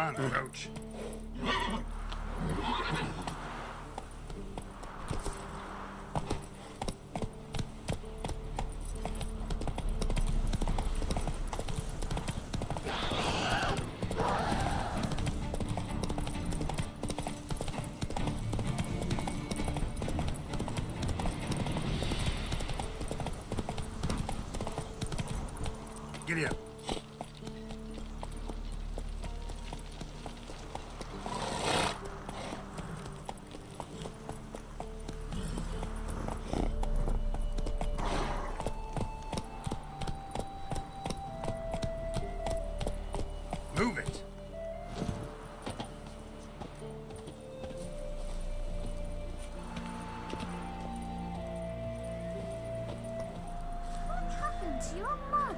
Run, Roach. Giddy up. Move it. What happened to your mug?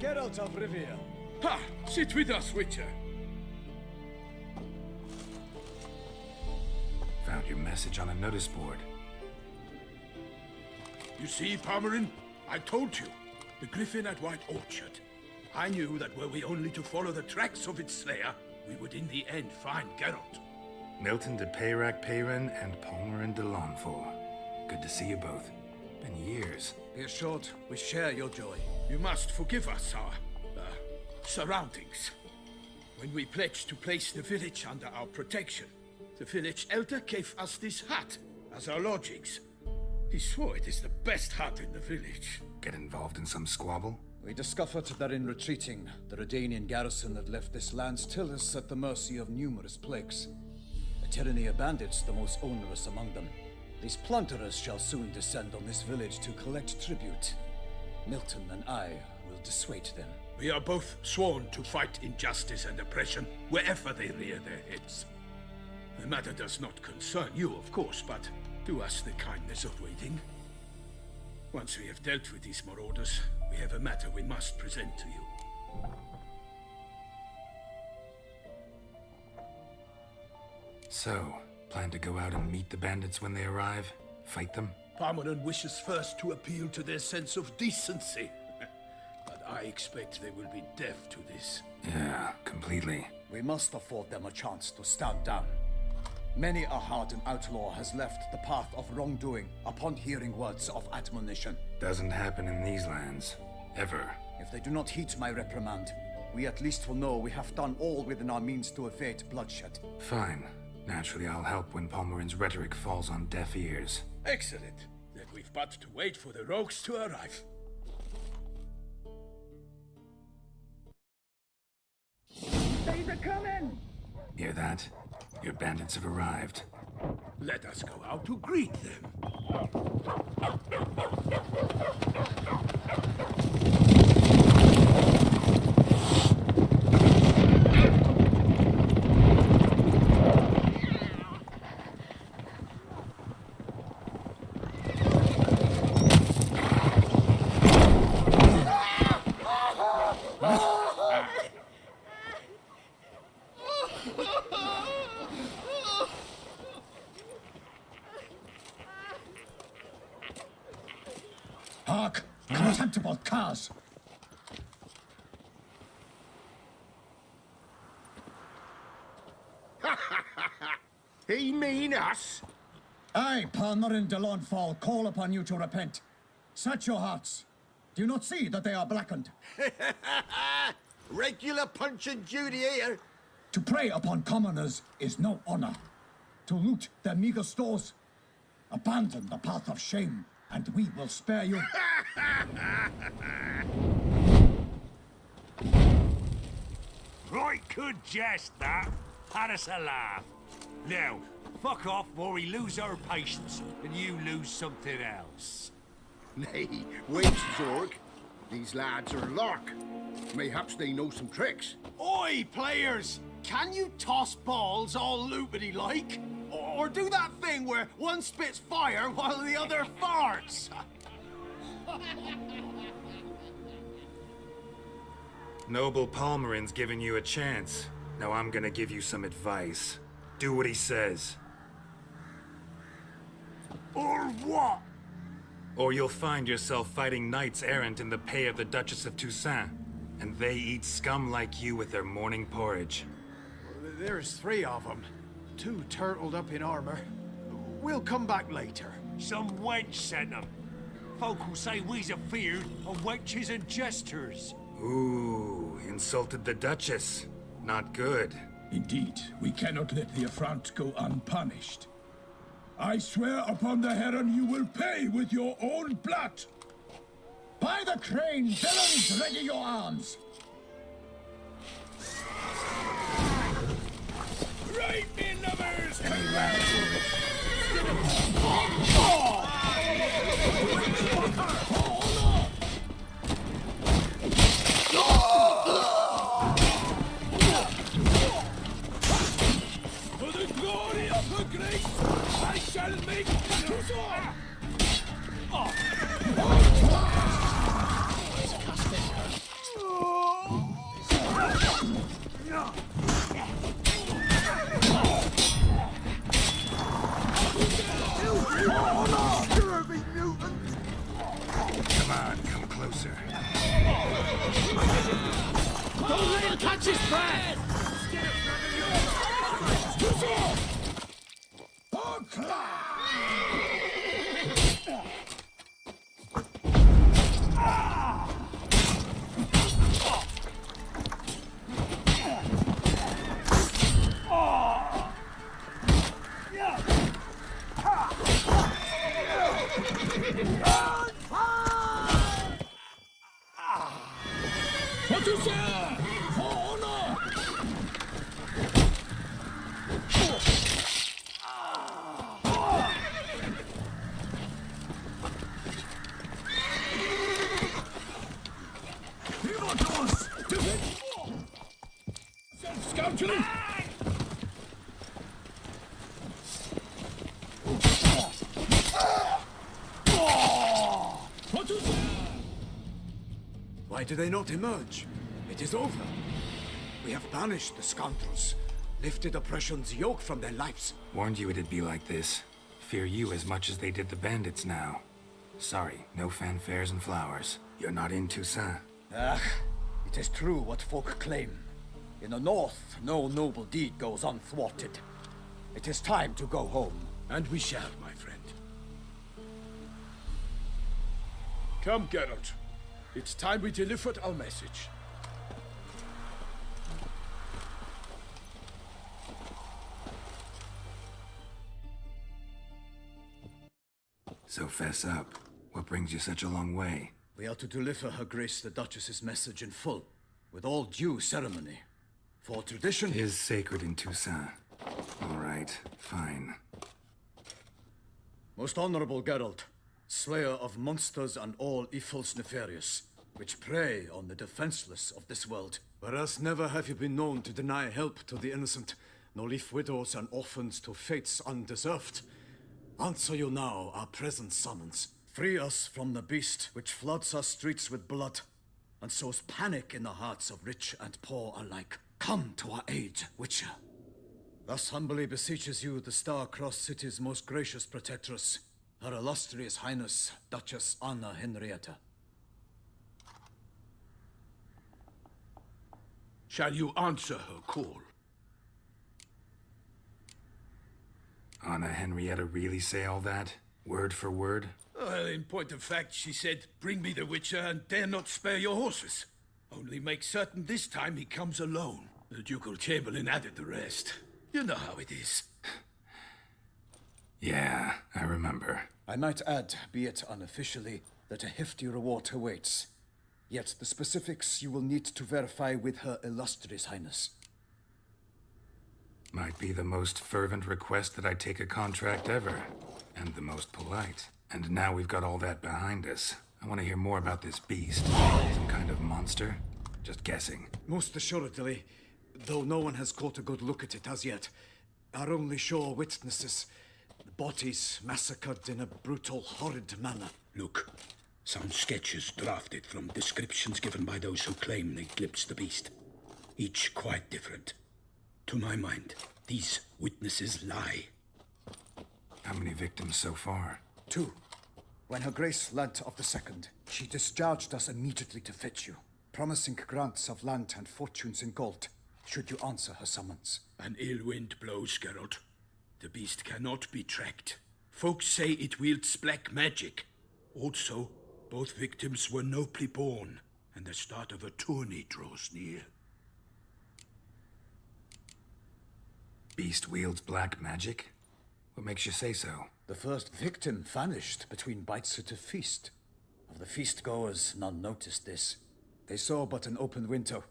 Get out of Rivia. Ha! Sit with us, Witcher. Found your message on a notice board. You see, Palmerin? I told you. The Griffin at White Orchard. I knew that were we only to follow the tracks of its slayer, we would in the end find Geralt. Milton de Peyrac Peyran and Palmerin de Launfal. Good to see you both. Been years. Be assured, we share your joy. You must forgive us our surroundings. When we pledged to place the village under our protection, the village elder gave us this hut as our lodgings. He swore it is the best hut in the village. Get involved in some squabble? We discovered that in retreating, the Redanian garrison had left this land still is at the mercy of numerous plagues. The Tyrannia bandits, the most onerous among them. These plunderers shall soon descend on this village to collect tribute. Milton and I will dissuade them. We are both sworn to fight injustice and oppression wherever they rear their heads. The matter does not concern you, of course, but do us the kindness of waiting. Once we have dealt with these marauders, we have a matter we must present to you. So, plan to go out and meet the bandits when they arrive? Fight them? Palmerin wishes first to appeal to their sense of decency. But I expect they will be deaf to this. Yeah, completely. We must afford them a chance to stand down. Many a hardened outlaw has left the path of wrongdoing upon hearing words of admonition. Doesn't happen in these lands. Ever. If they do not heed my reprimand, we at least will know we have done all within our means to evade bloodshed. Fine. Naturally, I'll help when Palmerin's rhetoric falls on deaf ears. Excellent. Then we've but to wait for the rogues to arrive. They're coming! Hear that? Your bandits have arrived. Let us go out to greet them. Hark! Contemptible curs! He mean us? I, Palmerin de Launfal, call upon you to repent. Set your hearts. Do you not see that they are blackened? Regular punch and duty here. To prey upon commoners is no honor. To loot their meager stores, abandon the path of shame, and we will spare you. Right good jest, that. Had us a laugh. Now, fuck off or we lose our patience and you lose something else. Nay, wait, Zorg. These lads are lark. Mayhaps they know some tricks. Oi, players! Can you toss balls all loopity-like? Or do that thing where one spits fire while the other farts? Noble Palmerin's giving you a chance. Now I'm gonna give you some advice. Do what he says. Or what? Or you'll find yourself fighting knights errant in the pay of the Duchess of Toussaint. And they eat scum like you with their morning porridge. There's 3 of them. 2 turtled up in armor. We'll come back later. Some wench sent them. Folk will say we's afeard of wenches and jesters. Ooh, insulted the Duchess. Not good. Indeed, we cannot let the affront go unpunished. I swear upon the Heron you will pay with your own blood! By the crane, villains, ready your arms! Right, me lovers! For the glory of her grace, I shall make Come on, come closer. Don't let him catch his breath! What you say? For honor! Vivatos! Scoundrel! What you say? Why do they not emerge? It is over. We have banished the scoundrels, lifted oppression's yoke from their lives. Warned you it'd be like this. Fear you as much as they did the bandits now. Sorry, no fanfares and flowers. You're not in Toussaint. Ah, it is true what folk claim. In the north, no noble deed goes unthwarted. It is time to go home. And we shall, my friend. Come, Geralt. It's time we delivered our message. So fess up. What brings you such a long way? We are to deliver Her Grace the Duchess's message in full, with all due ceremony. For tradition... Is sacred in Toussaint. All right, fine. Most honorable Geralt, slayer of monsters and all evils nefarious, which prey on the defenseless of this world. Whereas never have you been known to deny help to the innocent, nor leave widows and orphans to fates undeserved. Answer you now our present summons. Free us from the beast which floods our streets with blood, and sows panic in the hearts of rich and poor alike. Come to our aid, Witcher. Thus humbly beseeches you the Star-Crossed City's most gracious protectress, Her Illustrious Highness, Duchess Anna Henrietta. Shall you answer her call? Anna Henrietta really say all that? Word for word? Well, in point of fact, she said, bring me the Witcher and dare not spare your horses. Only make certain this time he comes alone. The Ducal Chamberlain added the rest. You know how it is. Yeah, I remember. I might add, be it unofficially, that a hefty reward awaits. Yet the specifics you will need to verify with Her Illustrious Highness. Might be the most fervent request that I take a contract ever. And the most polite. And now we've got all that behind us. I want to hear more about this beast. Some kind of monster? Just guessing. Most assuredly, though no one has caught a good look at it as yet. Our only sure witnesses. Bodies massacred in a brutal, horrid manner. Look, some sketches drafted from descriptions given by those who claim they glimpsed the beast. Each quite different. To my mind, these witnesses lie. How many victims so far? 2. When Her Grace learnt of the second, she discharged us immediately to fetch you, promising grants of land and fortunes in gold, should you answer her summons. An ill wind blows, Geralt. The beast cannot be tracked. Folks say it wields black magic. Also, both victims were nobly born, and the start of a tourney draws near. Beast wields black magic? What makes you say so? The first victim vanished between bites at a feast. Of the feast-goers, none noticed this. They saw but an open window,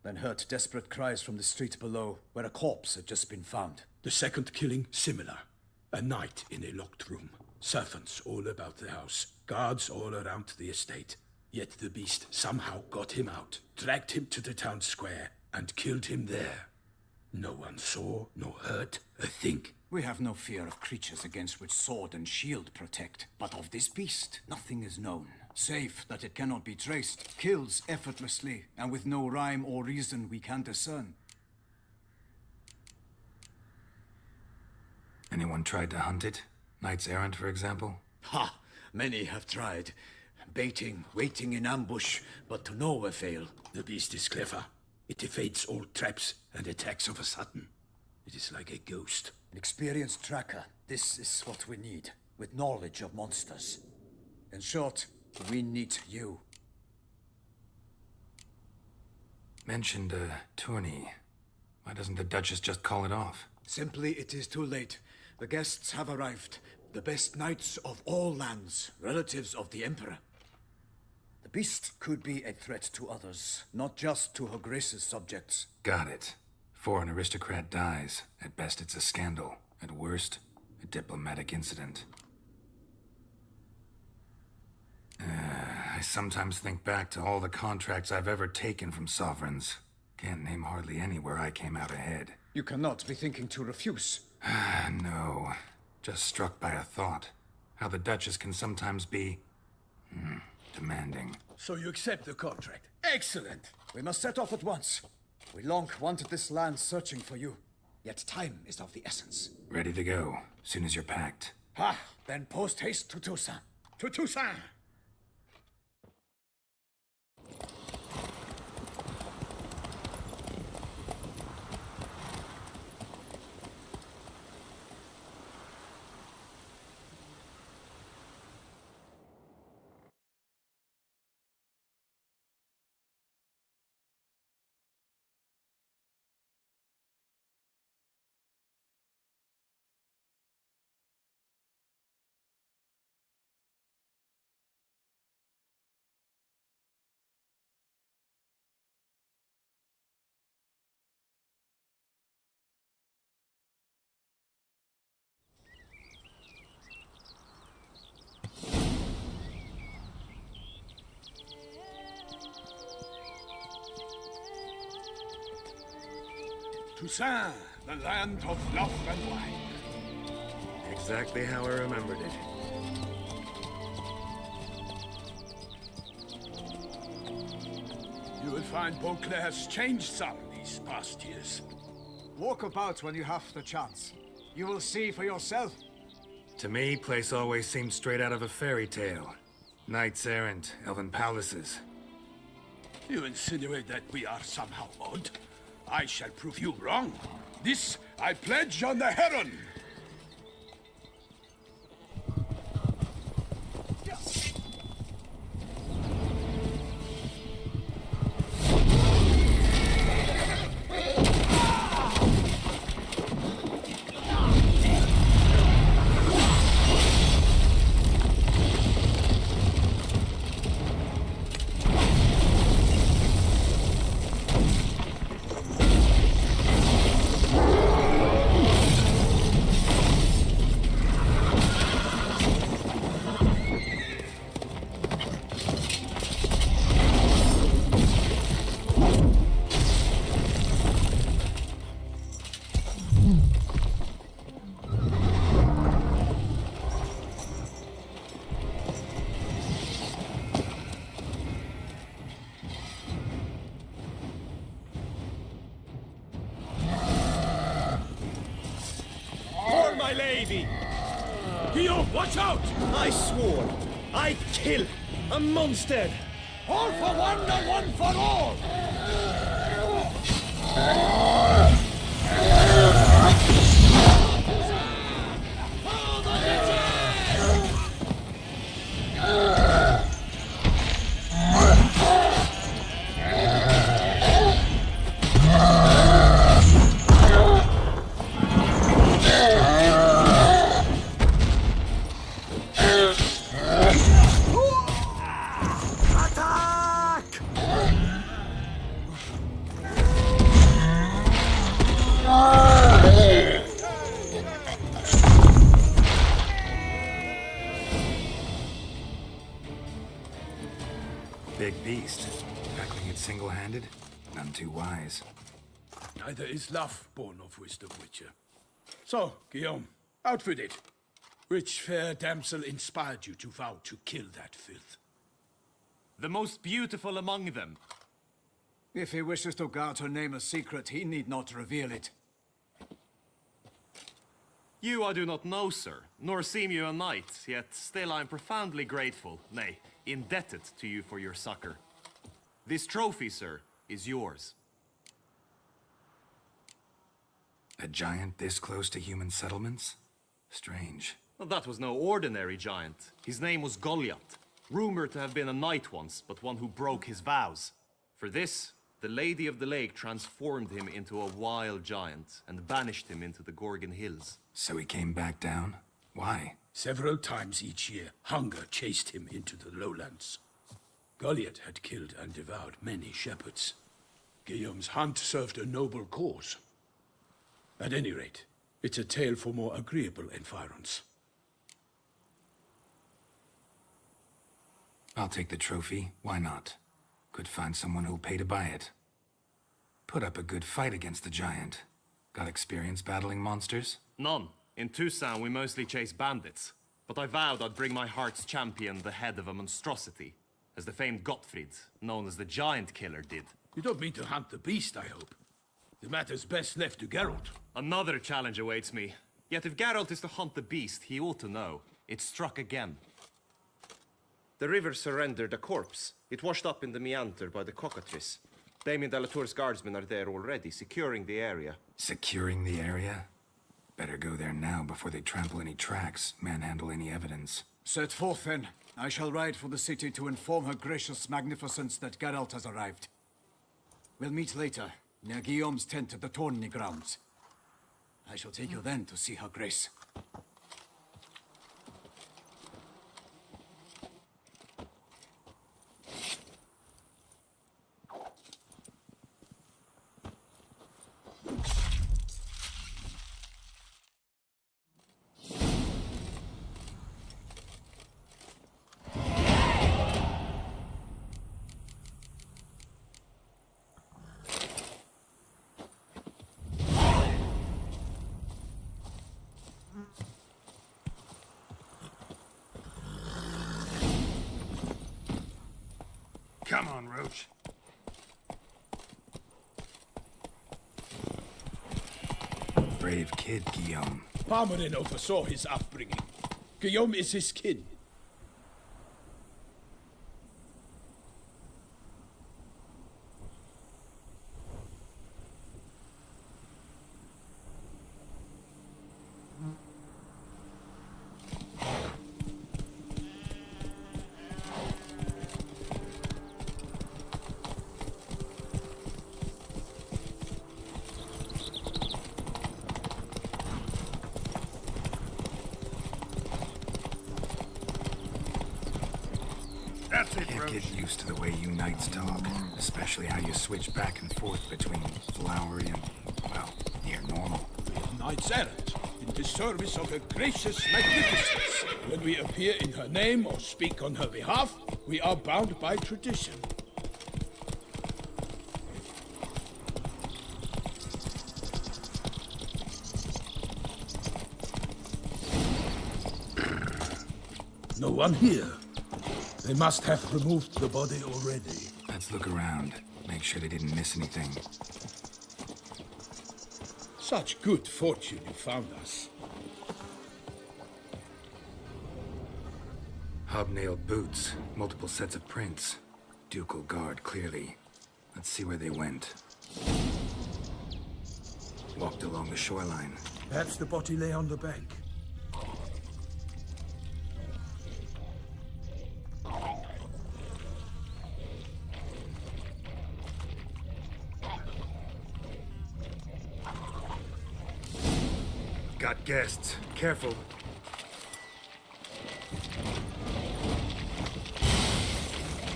then heard desperate cries from the street below, where a corpse had just been found. The second killing, similar. A night in a locked room. Servants all about the house. Guards all around the estate. Yet the beast somehow got him out, dragged him to the town square, and killed him there. No one saw, nor heard a thing. We have no fear of creatures against which sword and shield protect. But of this beast, nothing is known, save that it cannot be traced, kills effortlessly, and with no rhyme or reason we can discern. Anyone tried to hunt it? Knights errant, for example? Ha! Many have tried. Baiting, waiting in ambush, but to no avail. The beast is clever. It evades all traps and attacks of a sudden. It is like a ghost. An experienced tracker. This is what we need, with knowledge of monsters. In short, we need you. Mentioned a tourney. Why doesn't the Duchess just call it off? Simply, it is too late. The guests have arrived. The best knights of all lands, relatives of the Emperor. The beast could be a threat to others, not just to Her Grace's subjects. Got it. Before an aristocrat dies, at best it's a scandal. At worst, a diplomatic incident. I sometimes think back to all the contracts I've ever taken from sovereigns. Can't name hardly any where I came out ahead. You cannot be thinking to refuse. No. Just struck by a thought. How the Duchess can sometimes be... demanding. So you accept the contract. Excellent! We must set off at once. We long wanted this land searching for you. Yet time is of the essence. Ready to go, soon as you're packed. Ha! Then post haste to Toussaint. To Toussaint! Toussaint, the land of love and wine. Exactly how I remembered it. You will find Beauclair has changed some these past years. Walk about when you have the chance. You will see for yourself. To me, place always seemed straight out of a fairy tale. Knights errant, elven palaces. You insinuate that we are somehow odd? I shall prove you wrong. This I pledge on the Heron. My lady! Guillaume, watch out! I swore. I kill a monster! All for one and one for all! Big beast. Tackling it single-handed? None too wise. Neither is love born of wisdom, Witcher. So, Guillaume, out with it. Which fair damsel inspired you to vow to kill that filth? The most beautiful among them. If he wishes to guard her name a secret, he need not reveal it. You I do not know, sir, nor seem you a knight, yet still I am profoundly grateful, nay, indebted to you for your succor. This trophy, sir, is yours. A giant this close to human settlements? Strange. Well, that was no ordinary giant. His name was Goliath, rumored to have been a knight once, but one who broke his vows. For this, the Lady of the Lake transformed him into a wild giant and banished him into the Gorgon Hills. So he came back down? Why? Several times each year, hunger chased him into the lowlands. Goliath had killed and devoured many shepherds. Guillaume's hunt served a noble cause. At any rate, it's a tale for more agreeable environs. I'll take the trophy. Why not? Could find someone who'll pay to buy it. Put up a good fight against the giant. Got experience battling monsters? None. In Toussaint we mostly chase bandits. But I vowed I'd bring my heart's champion the head of a monstrosity, as the famed Gottfried, known as the Giant Killer, did. You don't mean to hunt the beast, I hope. The matter's best left to Geralt. Another challenge awaits me. Yet if Geralt is to hunt the beast, he ought to know. It struck again. The river surrendered a corpse. It washed up in the meander by the cockatrice. Damien de la Tour's guardsmen are there already, securing the area. Securing the area? Better go there now before they trample any tracks, manhandle any evidence. Set forth, then. I shall ride for the city to inform her gracious magnificence that Geralt has arrived. We'll meet later, near Guillaume's tent at the Tourney grounds. I shall take you then to see her grace. Come on, Roach. Brave kid, Guillaume. Parmarin oversaw his upbringing. Guillaume is his kin. That's it, Can't get used to the way you knights talk, especially how you switch back and forth between flowery and, well, near normal. We are knights errant, in the service of her gracious magnificence. When we appear in her name or speak on her behalf, we are bound by tradition. No one here. They must have removed the body already. Let's look around. Make sure they didn't miss anything. Such good fortune you found us. Hobnailed boots, multiple sets of prints. Ducal guard, clearly. Let's see where they went. Walked along the shoreline. Perhaps the body lay on the bank. Got guests. Careful.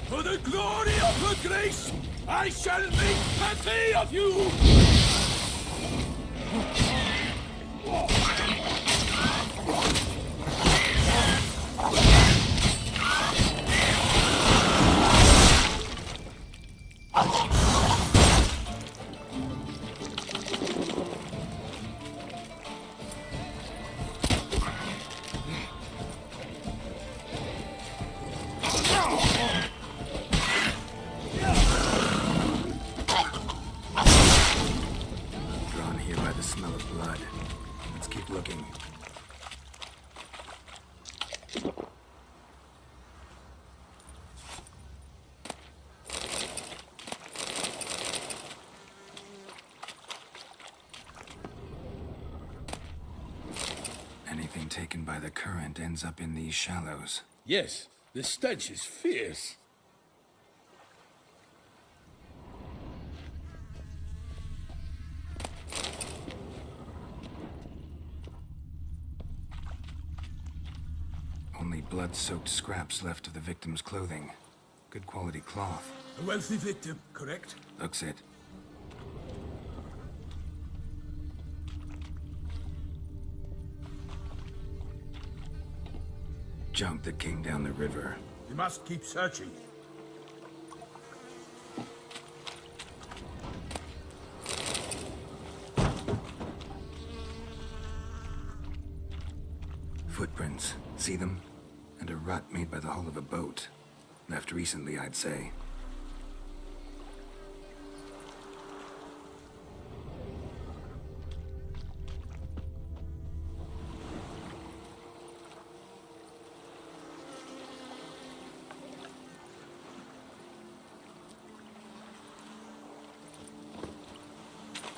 For the glory of her grace, I shall make plenty of you! Drawn here by the smell of blood. Let's keep looking. Anything taken by the current ends up in these shallows. Yes, the stench is fierce. Only blood-soaked scraps left of the victim's clothing. Good quality cloth. A wealthy victim, correct? Looks it. Junk that came down the river. We must keep searching. Footprints. See them? And a rut made by the hull of a boat. Left recently, I'd say.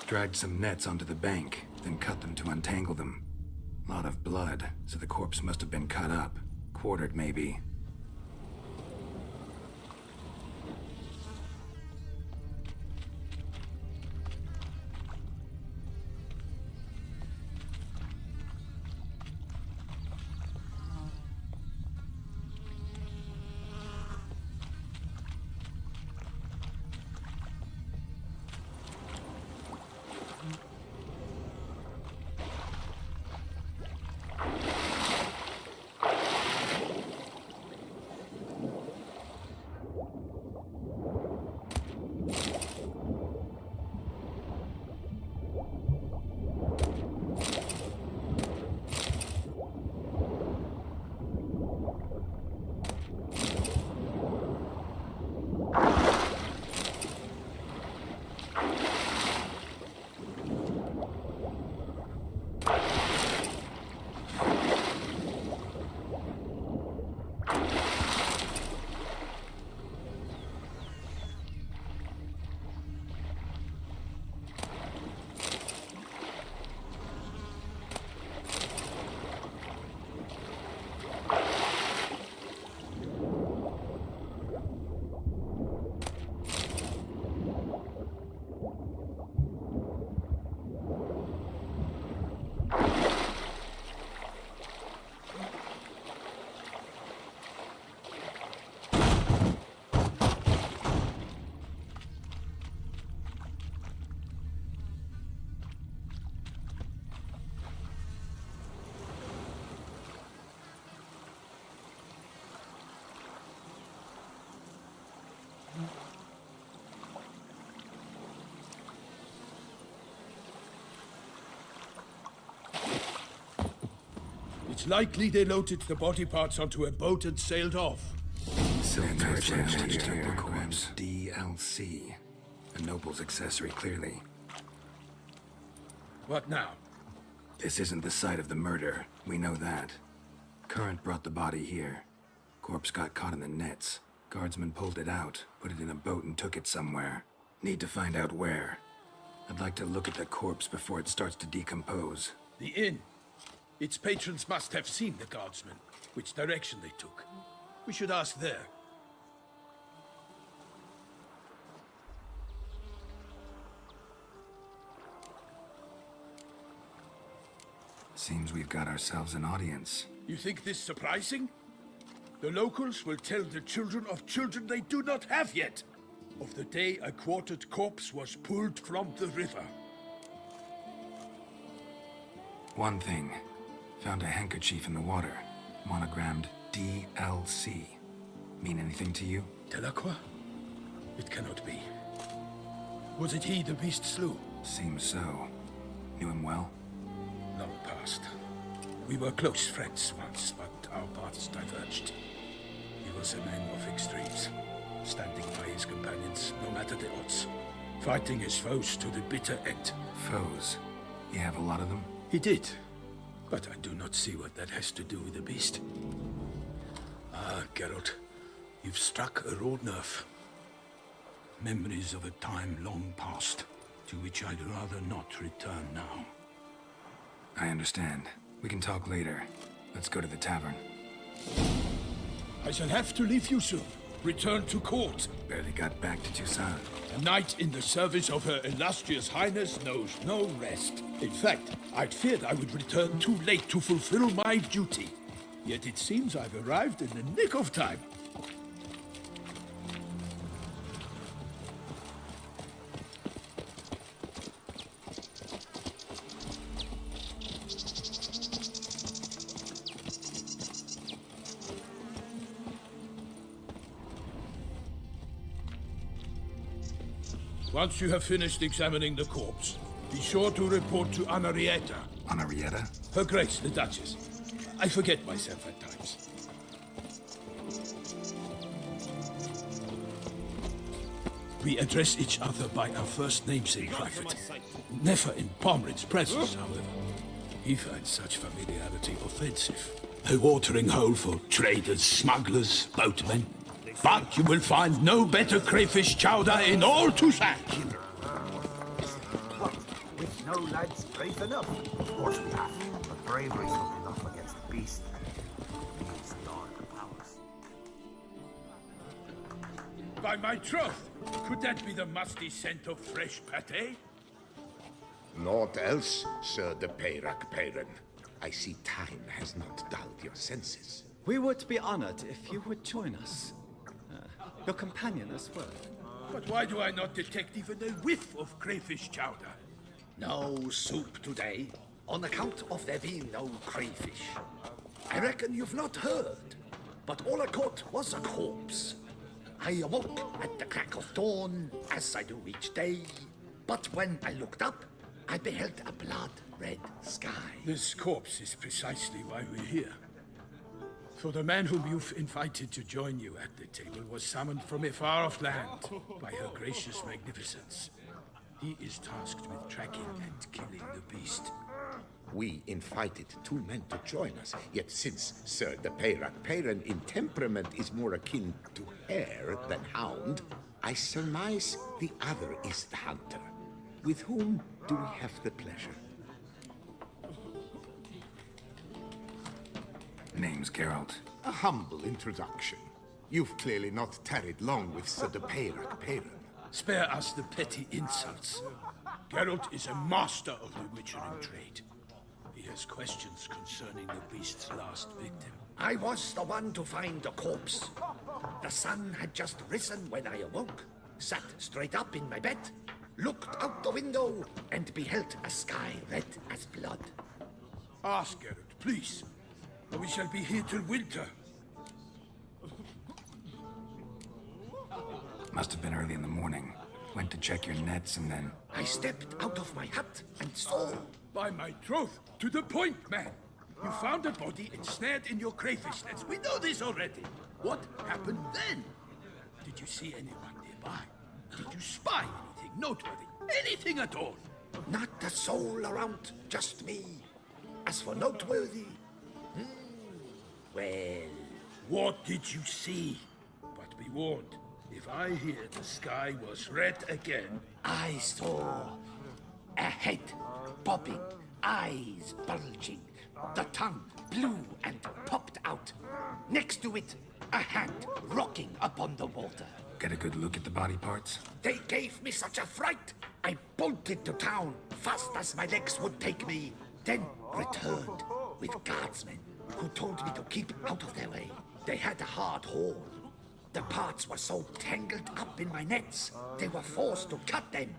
Dragged some nets onto the bank, then cut them to untangle them. Lot of blood, so the corpse must have been cut up. Quartered, maybe. It's likely they loaded the body parts onto a boat and sailed off. Silver corpse. DLC. A noble's accessory, clearly. What now? This isn't the site of the murder. We know that. Current brought the body here. Corpse got caught in the nets. Guardsmen pulled it out, put it in a boat and took it somewhere. Need to find out where. I'd like to look at the corpse before it starts to decompose. The inn. Its patrons must have seen the guardsmen, which direction they took. We should ask there. Seems we've got ourselves an audience. You think this surprising? The locals will tell the children of children they do not have yet, of the day a quartered corpse was pulled from the river. One thing. Found a handkerchief in the water. Monogrammed DLC. Mean anything to you? Delacroix? It cannot be. Was it he the beast slew? Seems so. Knew him well? Long past. We were close friends once, but our paths diverged. He was a man of extremes, standing by his companions no matter the odds, fighting his foes to the bitter end. Foes? You have a lot of them? He did, but I do not see what that has to do with the beast. Ah, Geralt, you've struck a raw nerve. Memories of a time long past, to which I'd rather not return now. I understand. We can talk later. Let's go to the tavern. I shall have to leave you soon. Return to court. Barely got back to Toussaint. A knight in the service of Her Illustrious Highness knows no rest. In fact, I'd feared I would return too late to fulfill my duty. Yet it seems I've arrived in the nick of time. Once you have finished examining the corpse, be sure to report to Anarietta. Anarietta? Her Grace, the Duchess. I forget myself at times. We address each other by our first names in private. Never in Pomrin's presence, however. He finds such familiarity offensive. A watering hole for traders, smugglers, boatmen. But you will find no better crayfish chowder in all Toussaint. What? With no lads brave enough? Of course we have. But bravery's not enough against the beast. These dark powers. By my troth, could that be the musty scent of fresh pate? Naught else, Sir de Peyrac Peyran. I see time has not dulled your senses. We would be honored if you would join us. Your companion as well. But why do I not detect even a whiff of crayfish chowder? No soup today, on account of there being no crayfish. I reckon you've not heard, but all I caught was a corpse. I awoke at the crack of dawn, as I do each day, but when I looked up, I beheld a blood-red sky. This corpse is precisely why we're here. For the man whom you've invited to join you at the table was summoned from a far-off land by her gracious magnificence. He is tasked with tracking and killing the beast. We invited two men to join us, yet since Sir de Peyrac Peyran in temperament is more akin to hare than hound, I surmise the other is the hunter. With whom do we have the pleasure? Name's Geralt. A humble introduction. You've clearly not tarried long with Sir de Peyrac Peyran. Spare us the petty insults. Geralt is a master of the witchering trade. He has questions concerning the beast's last victim. I was the one to find the corpse. The sun had just risen when I awoke, sat straight up in my bed, looked out the window, and beheld a sky red as blood. Ask Geralt, please. Or we shall be here till winter. Must have been early in the morning. Went to check your nets and then... I stepped out of my hut and saw... By my troth, to the point, man. You found a body ensnared in your crayfish nets. We know this already. What happened then? Did you see anyone nearby? Did you spy anything noteworthy? Anything at all? Not a soul around, just me. As for noteworthy... well, What did you see? But be warned, if I hear the sky was red again... I saw a head bobbing, eyes bulging, the tongue blue and popped out. Next to it, a hand rocking upon the water. Get a good look at the body parts? They gave me such a fright. I bolted to town fast as my legs would take me, then returned with guardsmen who told me to keep out of their way. They had a hard haul. The parts were so tangled up in my nets, they were forced to cut them.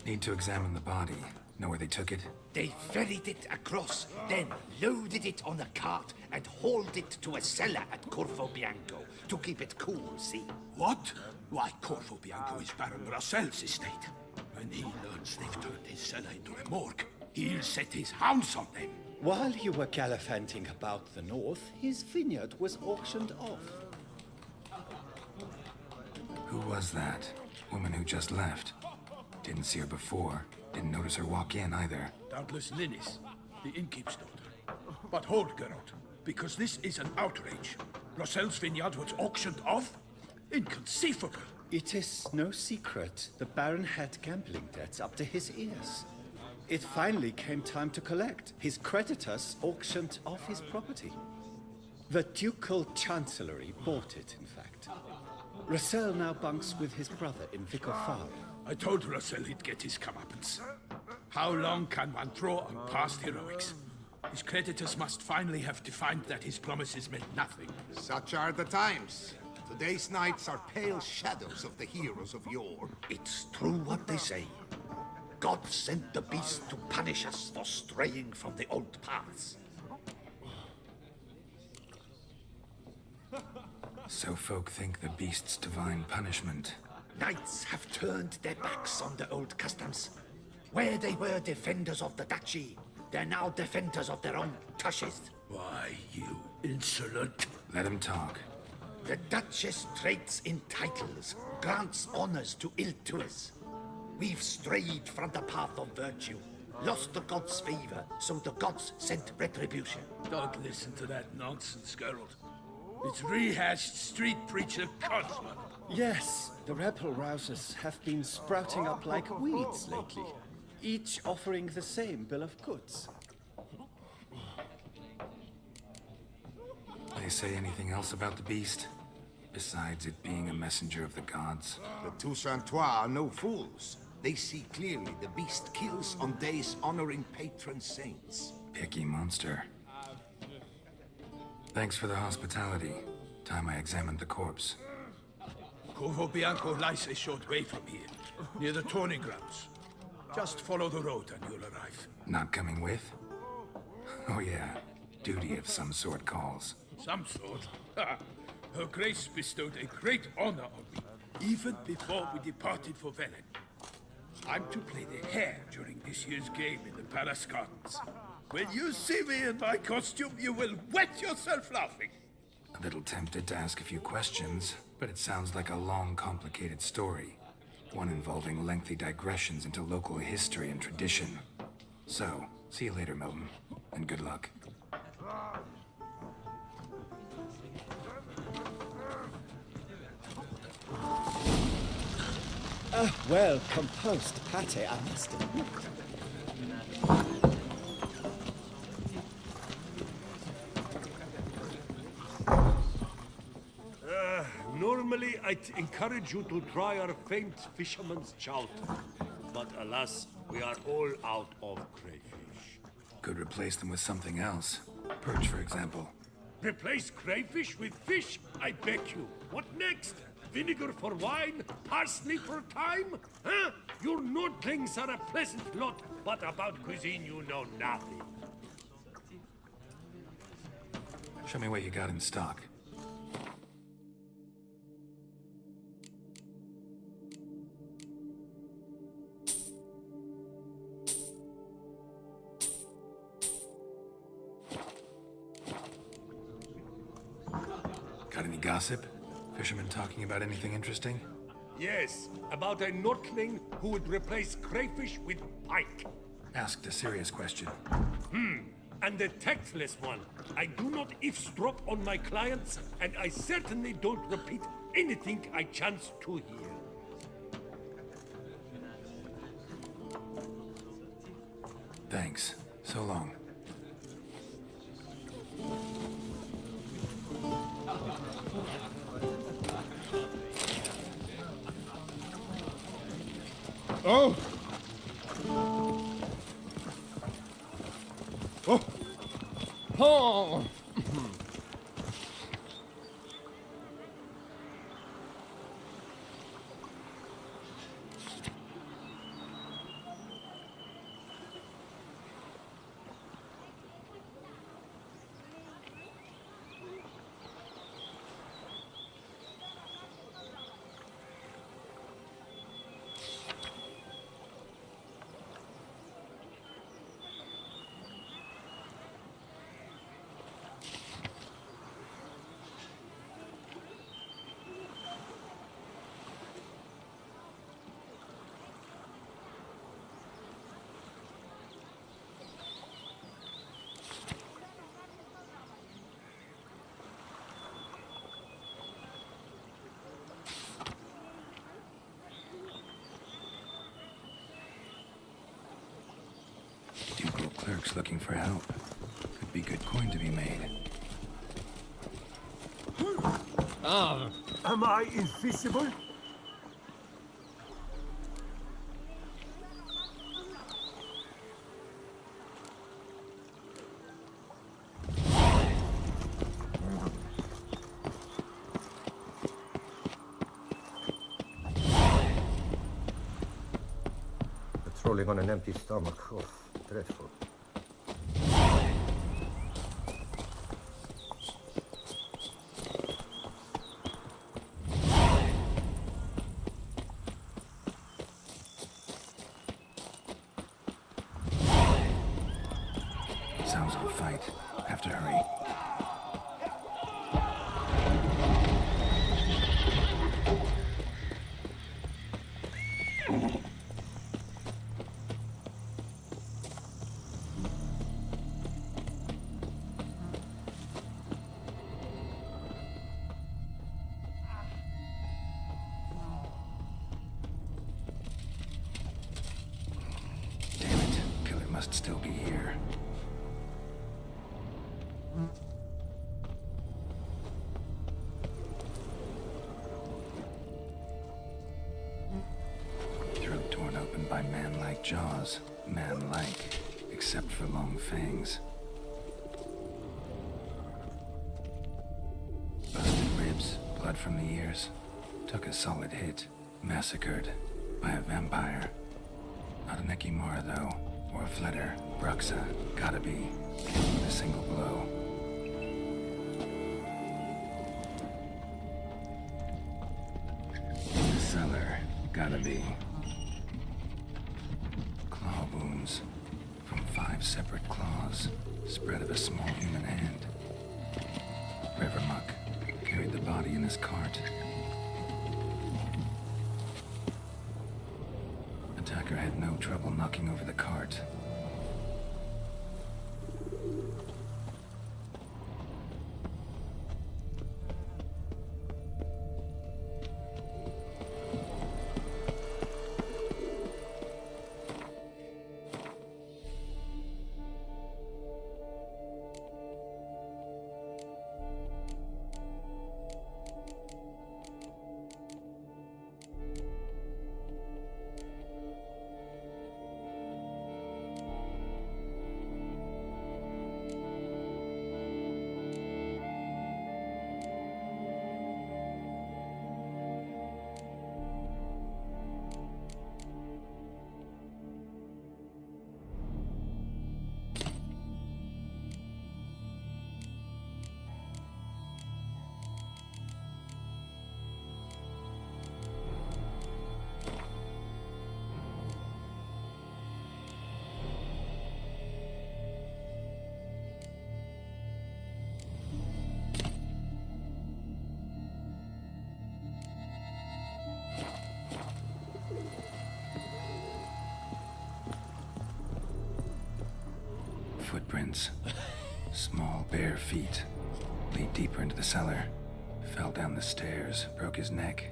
Need to examine the body. Know where they took it? They ferried it across, then loaded it on a cart and hauled it to a cellar at Corvo Bianco to keep it cool, see? What? Why, Corvo Bianco is Baron Russell's estate. When he learns they've turned his cellar into a morgue, he'll set his hounds on them. While you were gallivanting about the north, his vineyard was auctioned off. Who was that? Woman who just left. Didn't see her before. Didn't notice her walk in either. Doubtless Linnis, the innkeep's daughter. But hold, Geralt, because this is an outrage. Russell's vineyard was auctioned off? Inconceivable. It is no secret the Baron had gambling debts up to his ears. It finally came time to collect. His creditors auctioned off his property. The Ducal Chancellery bought it, in fact. Russell now bunks with his brother in Vico Farm. I told Russell he'd get his comeuppance. How long can one throw on past heroics? His creditors must finally have defined that his promises meant nothing. Such are the times. Today's knights are pale shadows of the heroes of yore. It's true what they say. God sent the beast to punish us for straying from the old paths. So folk think the beast's divine punishment. Knights have turned their backs on the old customs. Where they were defenders of the duchy, they're now defenders of their own tushes. Why, you insolent... Let him talk. The Duchess trades in titles, grants honors to ill-doers. We've strayed from the path of virtue, lost the gods' favor, so the gods sent retribution. Don't listen to that nonsense, Geralt. It's rehashed street preacher Cosmo. Yes, the rebel rousers have been sprouting up like weeds lately, each offering the same bill of goods. They say anything else about the beast? Besides it being a messenger of the gods? The Toussaintois are no fools. They see clearly the beast kills on days honoring patron saints. Picky monster. Thanks for the hospitality. Time I examined the corpse. Corvo Bianco lies a short way from here, near the tourney grounds. Just follow the road and you'll arrive. Not coming with? Oh yeah, duty of some sort calls. Some sort? Ha! Her Grace bestowed a great honor on me, even before we departed for Velen. I'm to play the hare during this year's game in the Palace Gardens. When you see me in my costume, you will wet yourself laughing. A little tempted to ask a few questions, but it sounds like a long, complicated story. One involving lengthy digressions into local history and tradition. So, see you later, Milton, and good luck. A well-composed pate, I must admit. Normally, I'd encourage you to try our famed fisherman's chout. But alas, we are all out of crayfish. Could replace them with something else. Perch, for example. Replace crayfish with fish? I beg you. What next? Vinegar for wine? Parsley for thyme? Huh? Your Nordlings are a pleasant lot, but about cuisine you know nothing. Show me what you got in stock. Got any gossip? Fishermen talking about anything interesting? Yes, about a Nordling who would replace crayfish with pike. Asked a serious question. and a tactless one. I do not eavesdrop on my clients, and I certainly don't repeat anything I chance to hear. Thanks. So long. Oh! Oh! Oh! Ducal clerks looking for help. Could be good coin to be made. Am I invisible? Patrolling on an empty stomach. Oh, dreadful. Sounds like a fight. Have to hurry. Damn it. Killer must still be here. Throat torn open by man-like jaws. Man-like, except for long fangs. Busted ribs, blood from the ears. Took a solid hit. Massacred by a vampire. Not an Ekimara, though. Or a Fletter. Bruxa. Gotta be. With a single blow. The cellar. Gotta be. Claw wounds. From 5 separate claws. Spread of a small human hand. River Muck. Carried the body in his cart. Attacker had no trouble knocking over the cart. footprints. Small, bare feet. Lead deeper into the cellar. Fell down the stairs, broke his neck.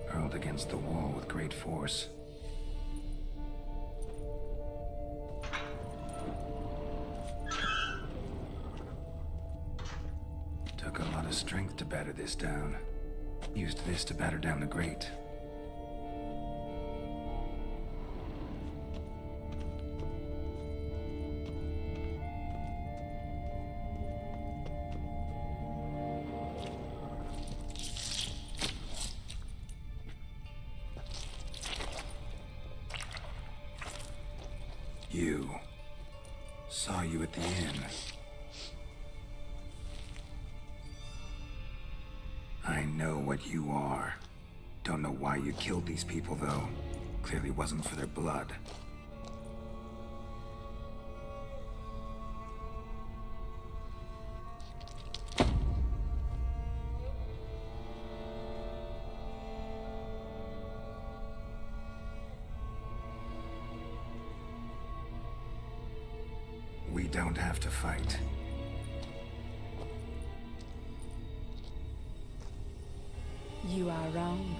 Hurled against the wall with great force. Took a lot of strength to batter this down. Used this to batter down the grate. You. Saw you at the inn. I know what you are. Don't know why you killed these people, though. Clearly wasn't for their blood. We don't have to fight. You are wrong.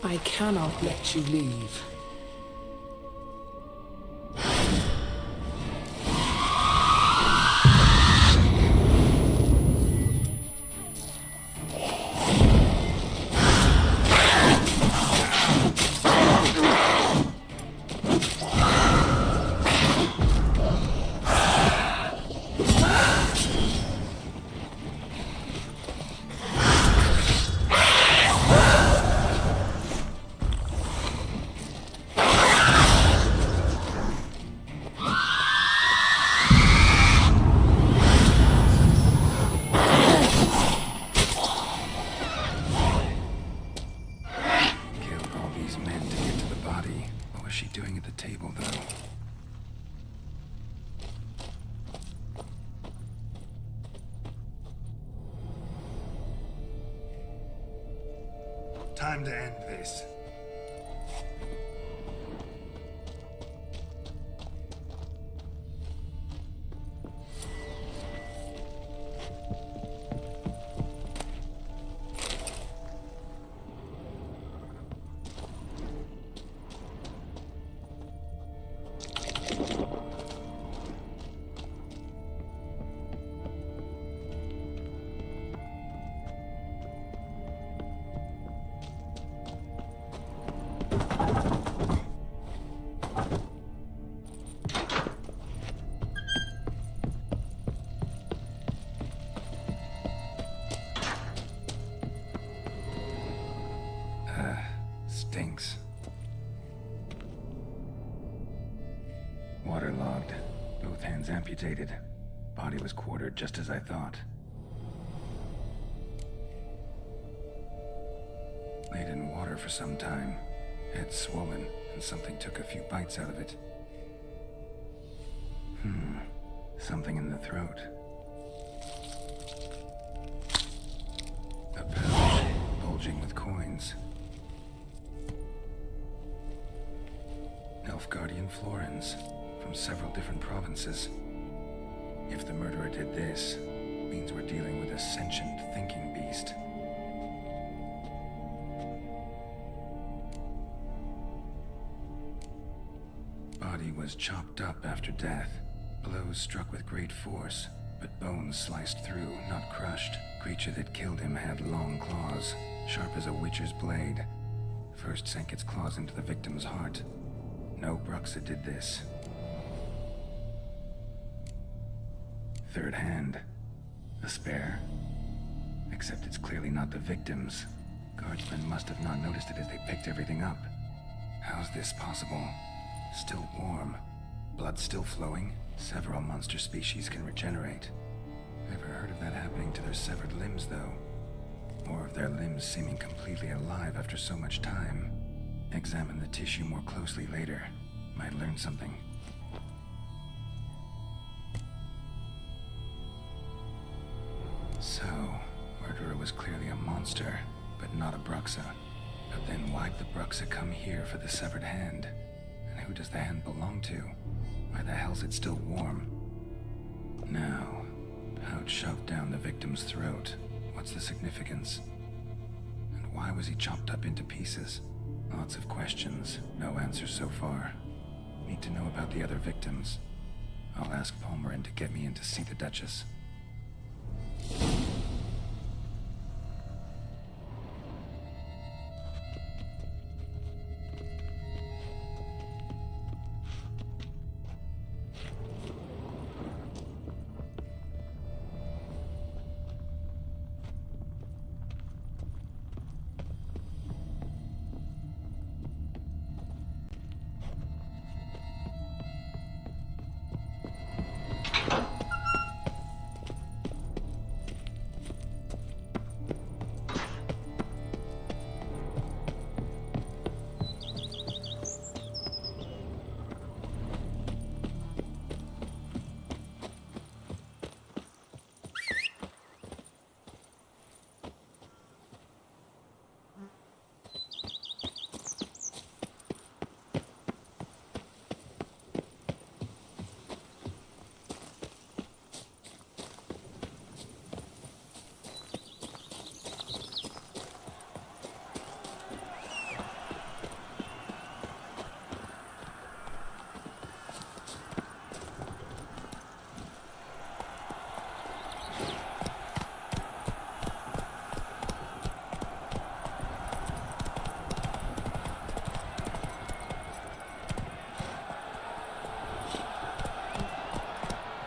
I cannot let you leave. Doing at the table, though. Time to end this. Stinks. Waterlogged. Both hands amputated. Body was quartered just as I thought. Laid in water for some time. Head swollen, and something took a few bites out of it. Something in the throat. A pouch, bulging with coins. Nilfgaardian florins, from several different provinces. If the murderer did this, means we're dealing with a sentient thinking beast. Body was chopped up after death. Blows struck with great force, but bones sliced through, not crushed. Creature that killed him had long claws, sharp as a witcher's blade. First sank its claws into the victim's heart. No Bruxa did this. Third hand. A spare? Except it's clearly not the victims. Guardsmen must have not noticed it as they picked everything up. How's this possible? Still warm. Blood still flowing? Several monster species can regenerate. Never heard of that happening to their severed limbs, though. Or of their limbs seeming completely alive after so much time. Examine the tissue more closely later. Might learn something. So, Murderer was clearly a monster, but not a Bruxa. But then why'd the Bruxa come here for the severed hand? And who does the hand belong to? Why the hell's it still warm? Now, pouch shoved down the victim's throat. What's the significance? And why was he chopped up into pieces? Lots of questions, no answers so far. Need to know about the other victims. I'll ask Palmerin to get me in to see the Duchess.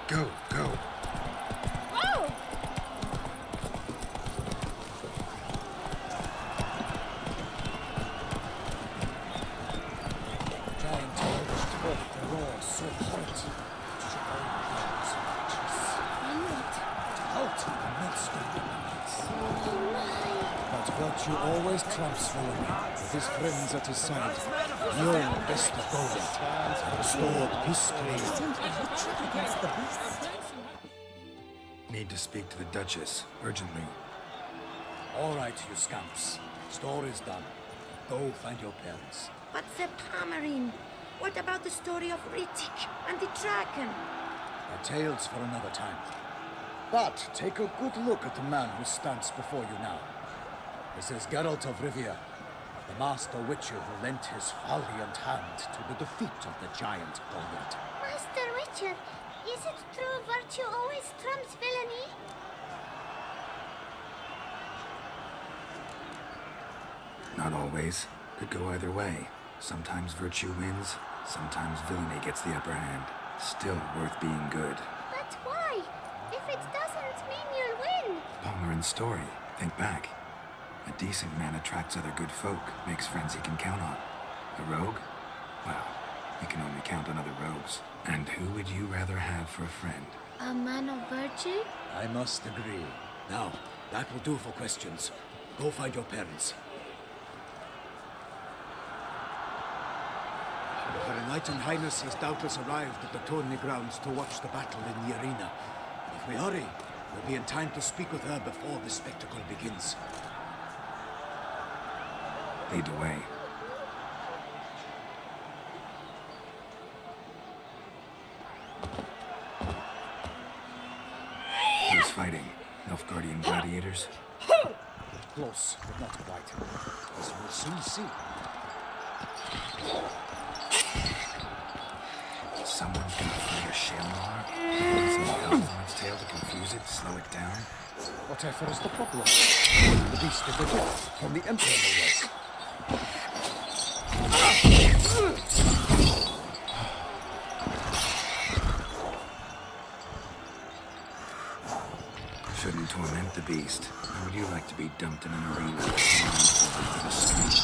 Go, go. Oh! Giant tigers spoke the roar so hot. Out in the midst of the nights. But virtue always trumps villainy, with his friends at his side. The own best of gold, restored peace to the Need to speak to the Duchess, urgently. All right, you scamps. Store is done. Go find your parents. But Sir Palmerin, what about the story of Rittik and the dragon? Our tales for another time. But take a good look at the man who stands before you now. This is Geralt of Rivia, the master witcher who lent his valiant hand to the defeat of the giant Goliath. Master Witcher, is it true virtue always trumps villainy? Not always. Could go either way. Sometimes virtue wins, sometimes villainy gets the upper hand. Still worth being good. But why? If it doesn't mean you'll win. Palmerin's story. Think back. A decent man attracts other good folk, makes friends he can count on. A rogue? Well, you can only count on other rogues. And who would you rather have for a friend? A man of virtue? I must agree. Now, that will do for questions. Go find your parents. Her Knight and Highness has doubtless arrived at the tourney grounds to watch the battle in the arena. If we hurry, we'll be in time to speak with her before the spectacle begins. Lead the way. Who's fighting? Nilfgaardian gladiators? Close, but not quite. As we'll soon see. Someone's gonna fight a Shamlar? Put some bells on its tail to confuse it, slow it down? Whatever is the problem? The beast is a gift from the Emperor, no less. Shouldn't beast. How would you like to be dumped in an arena with a street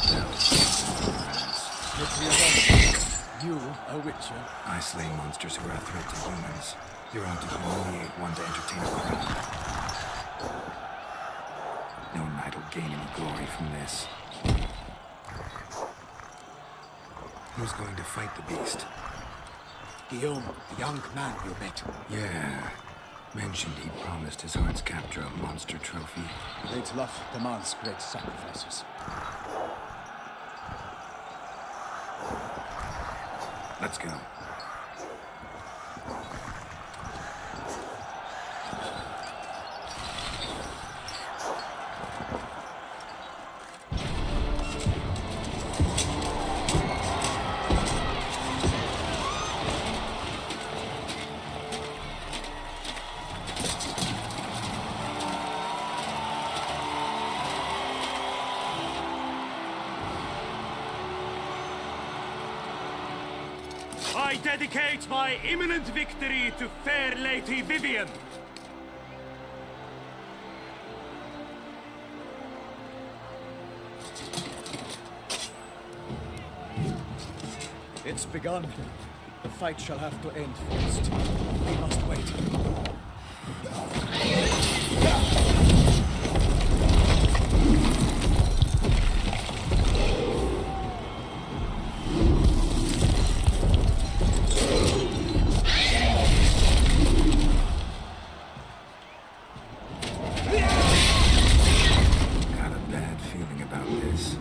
You, a witcher? I slay monsters who are a threat to humans. You're out to humiliate one to entertain a crowd. No knight will gain any glory from this. Who's going to fight the beast? Guillaume, the young man you met. Yeah. Mentioned he'd promised his heart's capture a monster trophy. Great love demands great sacrifices. Let's go. I dedicate my imminent victory to fair Lady Vivian. It's begun. The fight shall have to end first. We must wait. Got a bad feeling about this.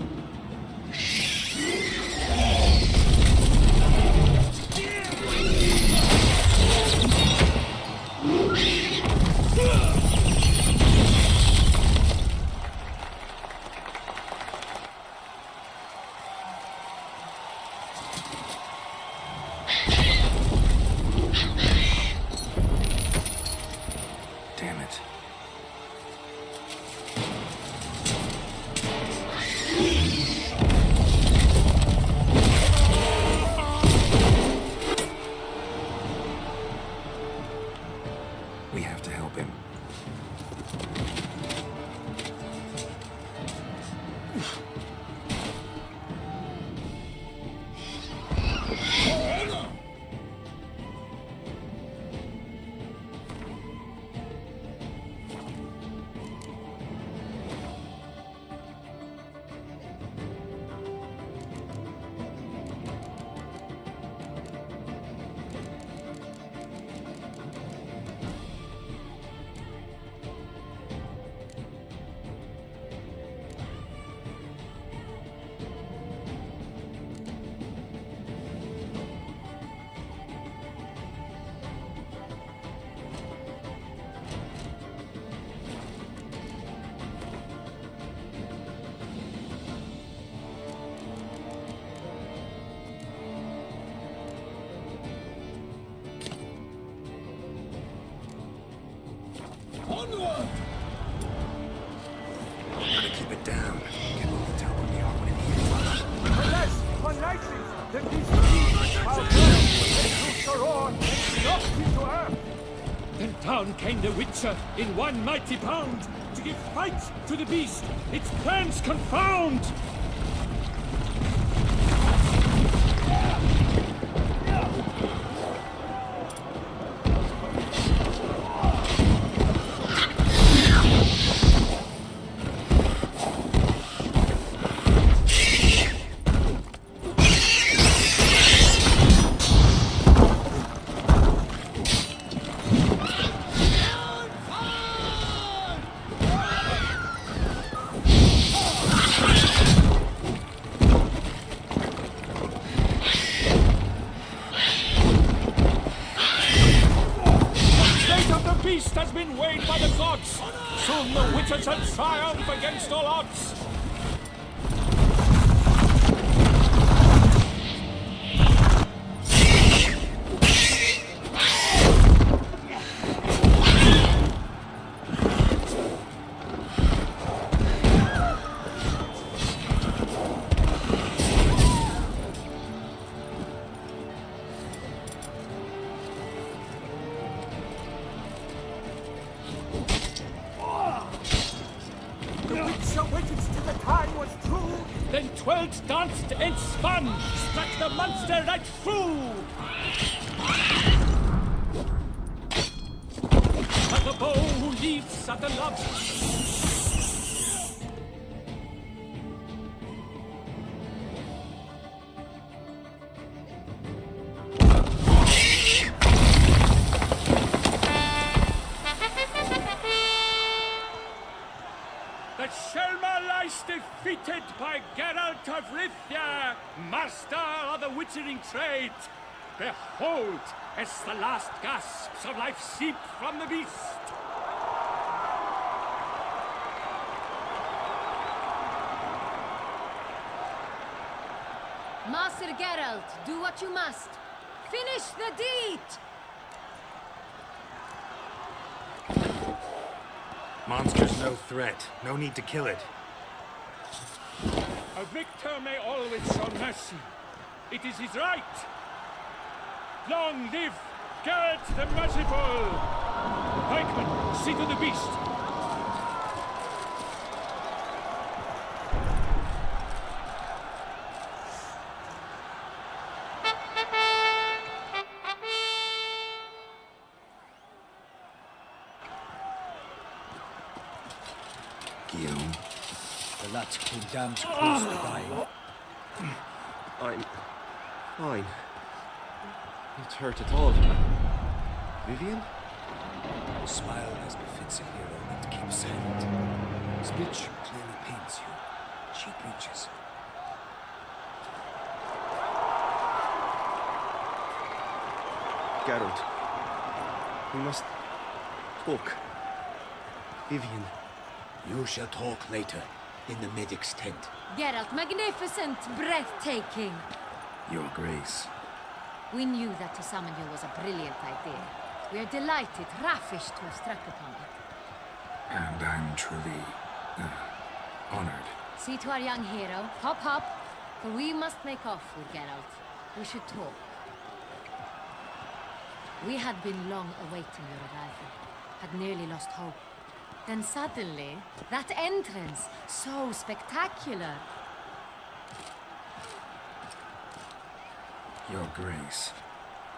Damn it. We have to help him. Onward! Gotta keep it down. Can only tell when we are when it Unless, on Nightlings, the beast beats our blood and roots are on and knocked into earth. Then down came the Witcher in one mighty bound to give fight to the beast, its plans confound. Beast has been weighed by the gods. Soon the Witcher shall triumph against all odds. The Witcher waited till the time was true. Then Twelch danced and spun, struck the monster right through. Like a bow who leaves at the love. The Shelma lies defeated by Geralt of Rithia, master of the witchering trade. Behold, as the last gasps of life seep from the beast. Master Geralt, do what you must. Finish the deed! Monster's no threat. No need to kill it. A victor may always show mercy. It is his right. Long live Geralt the Merciful! Pikeman, see to the beast. Guillaume. The lad came damned close to dying. I'm fine. Not hurt at all. Vivian? Smile as befits a hero and keep silent. Speech clearly pains you. She preaches. Geralt. We must talk. Vivian. You shall talk later, in the medic's tent. Geralt, magnificent, breathtaking. Your Grace. We knew that to summon you was a brilliant idea. We are delighted, ravished to have struck upon it. And I'm truly honored. See to our young hero. Hop, hop. For we must make off with Geralt. We should talk. We had been long awaiting your arrival. Had nearly lost hope. Then suddenly, that entrance, so spectacular. Your Grace.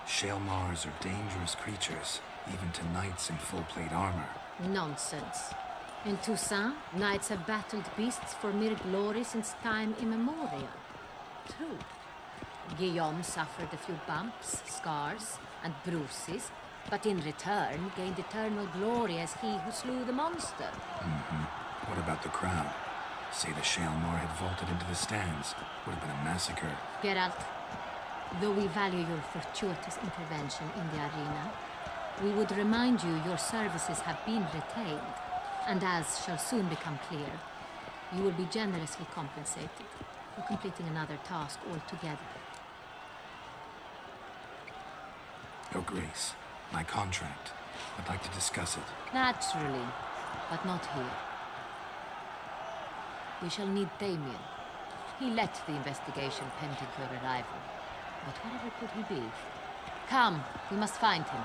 Shaelmars are dangerous creatures, even to knights in full-plate armor. Nonsense. In Toussaint, knights have battled beasts for mere glory since time immemorial. True. Guillaume suffered a few bumps, scars, and bruises, but in return gained eternal glory as he who slew the monster. What about the crowd? Say the Shaelmar had vaulted into the stands. Would have been a massacre. Geralt, though we value your fortuitous intervention in the arena, we would remind you your services have been retained, and as shall soon become clear, you will be generously compensated for completing another task altogether. Your Grace, my contract. I'd like to discuss it. Naturally, but not here. We shall need Damien. He led the investigation pending your arrival. But whatever could he be? Come, we must find him.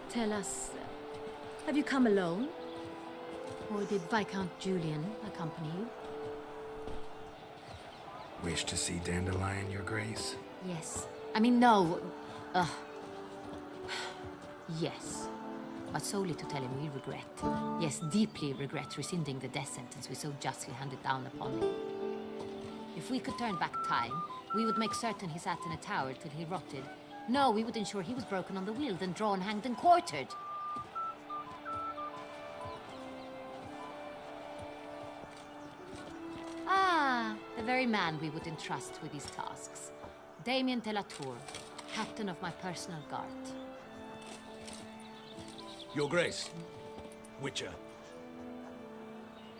Tell us, have you come alone? Or did Viscount Julian accompany you? Wish to see Dandelion, Your Grace? Yes. I mean, no. Yes. But solely to tell him we regret. Yes, deeply regret rescinding the death sentence we so justly handed down upon him. If we could turn back time, we would make certain he sat in a tower till he rotted. No, we would ensure he was broken on the wheel, then drawn, hanged, and quartered. Ah, the very man we would entrust with these tasks. Damien de la Tour, captain of my personal guard. Your Grace, Witcher.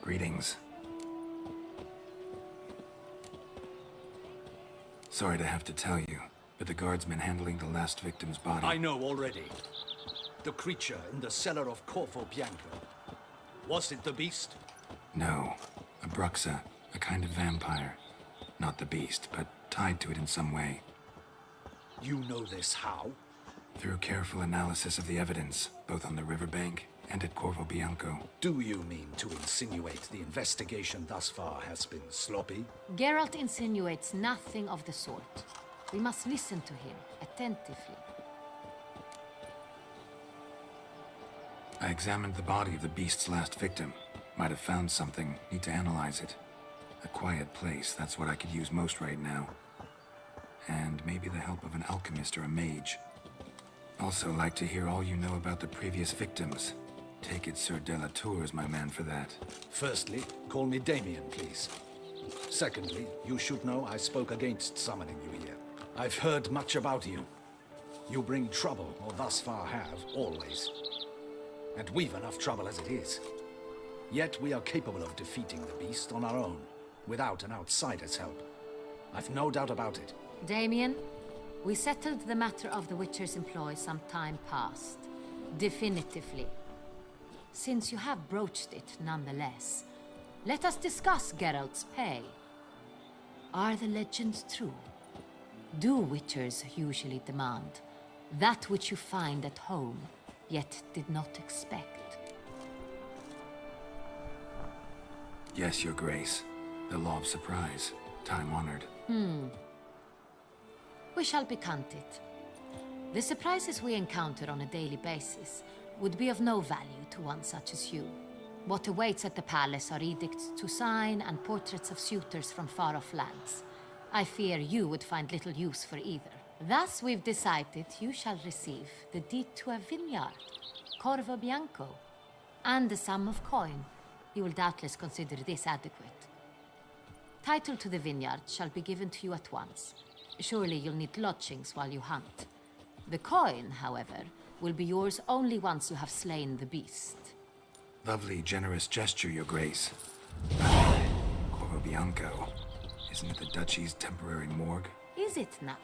Greetings. Sorry to have to tell you, but the guardsman handling the last victim's body... I know already. The creature in the cellar of Corvo Bianco. Was it the beast? No. A Bruxa. A kind of vampire. Not the beast, but tied to it in some way. You know this how? Through careful analysis of the evidence, both on the riverbank and at Corvo Bianco. Do you mean to insinuate the investigation thus far has been sloppy? Geralt insinuates nothing of the sort. We must listen to him attentively. I examined the body of the beast's last victim. Might have found something. Need to analyze it. A quiet place, that's what I could use most right now. And maybe the help of an alchemist or a mage. Also like to hear all you know about the previous victims. Take it Sir Delatour is my man for that. Firstly, call me Damien, please. Secondly, you should know I spoke against summoning you here. I've heard much about you. You bring trouble, or thus far have, always. And we've enough trouble as it is. Yet we are capable of defeating the beast on our own, without an outsider's help. I've no doubt about it. Damien, we settled the matter of the Witcher's employ some time past. Definitively. Since you have broached it nonetheless, let us discuss Geralt's pay. Are the legends true? Do Witchers usually demand that which you find at home, yet did not expect? Yes, Your Grace. The law of surprise. Time-honored. We shall be content. The surprises we encounter on a daily basis would be of no value to one such as you. What awaits at the palace are edicts to sign and portraits of suitors from far-off lands. I fear you would find little use for either. Thus, we've decided you shall receive the deed to a vineyard, Corvo Bianco, and the sum of coin. You will doubtless consider this adequate. Title to the vineyard shall be given to you at once. Surely you'll need lodgings while you hunt. The coin, however, will be yours only once you have slain the beast. Lovely, generous gesture, Your Grace. Corvo Bianco. Isn't it the Duchy's temporary morgue? Is it now?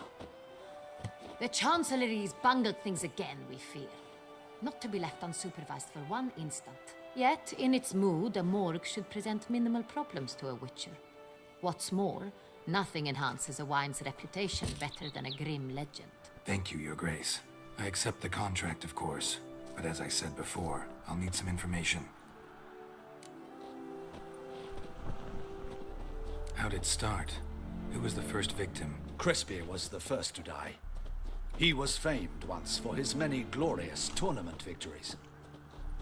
The Chancellery's bungled things again, we fear. Not to be left unsupervised for one instant. Yet, in its mood, a morgue should present minimal problems to a Witcher. What's more, nothing enhances a wine's reputation better than a grim legend. Thank you, Your Grace. I accept the contract, of course. But as I said before, I'll need some information. How'd it start? Who was the first victim? Crespi was the first to die. He was famed once for his many glorious tournament victories.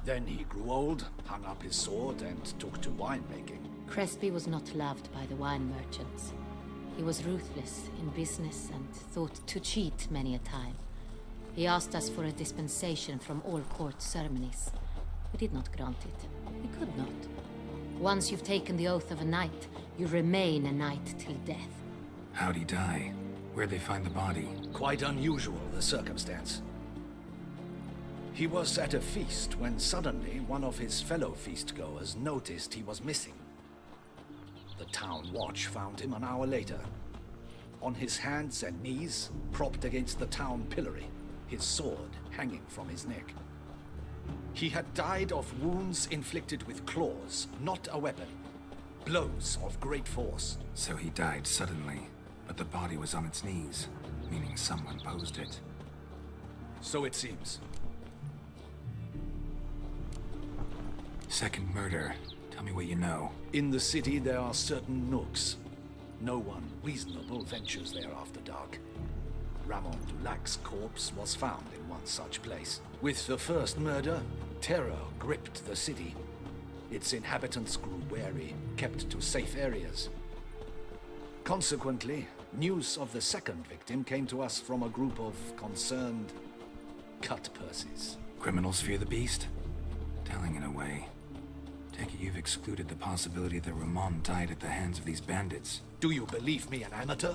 Then he grew old, hung up his sword, and took to winemaking. Crespi was not loved by the wine merchants. He was ruthless in business and thought to cheat many a time. He asked us for a dispensation from all court ceremonies. We did not grant it. We could not. Once you've taken the oath of a knight, you remain a knight till death. How'd he die? Where'd they find the body? Quite unusual, the circumstance. He was at a feast when suddenly one of his fellow feastgoers noticed he was missing. The town watch found him an hour later. On his hands and knees, propped against the town pillory, his sword hanging from his neck. He had died of wounds inflicted with claws, not a weapon. Blows of great force. So he died suddenly, but the body was on its knees, meaning someone posed it. So it seems. Second murder. Tell me what you know. In the city there are certain nooks. No one reasonable ventures there after dark. Ramon Dulac's corpse was found in one such place. With the first murder, terror gripped the city. Its inhabitants grew wary, kept to safe areas. Consequently, news of the second victim came to us from a group of concerned cut-purses. Criminals fear the beast? Telling in a way. Take it you've excluded the possibility that Ramon died at the hands of these bandits. Do you believe me an amateur?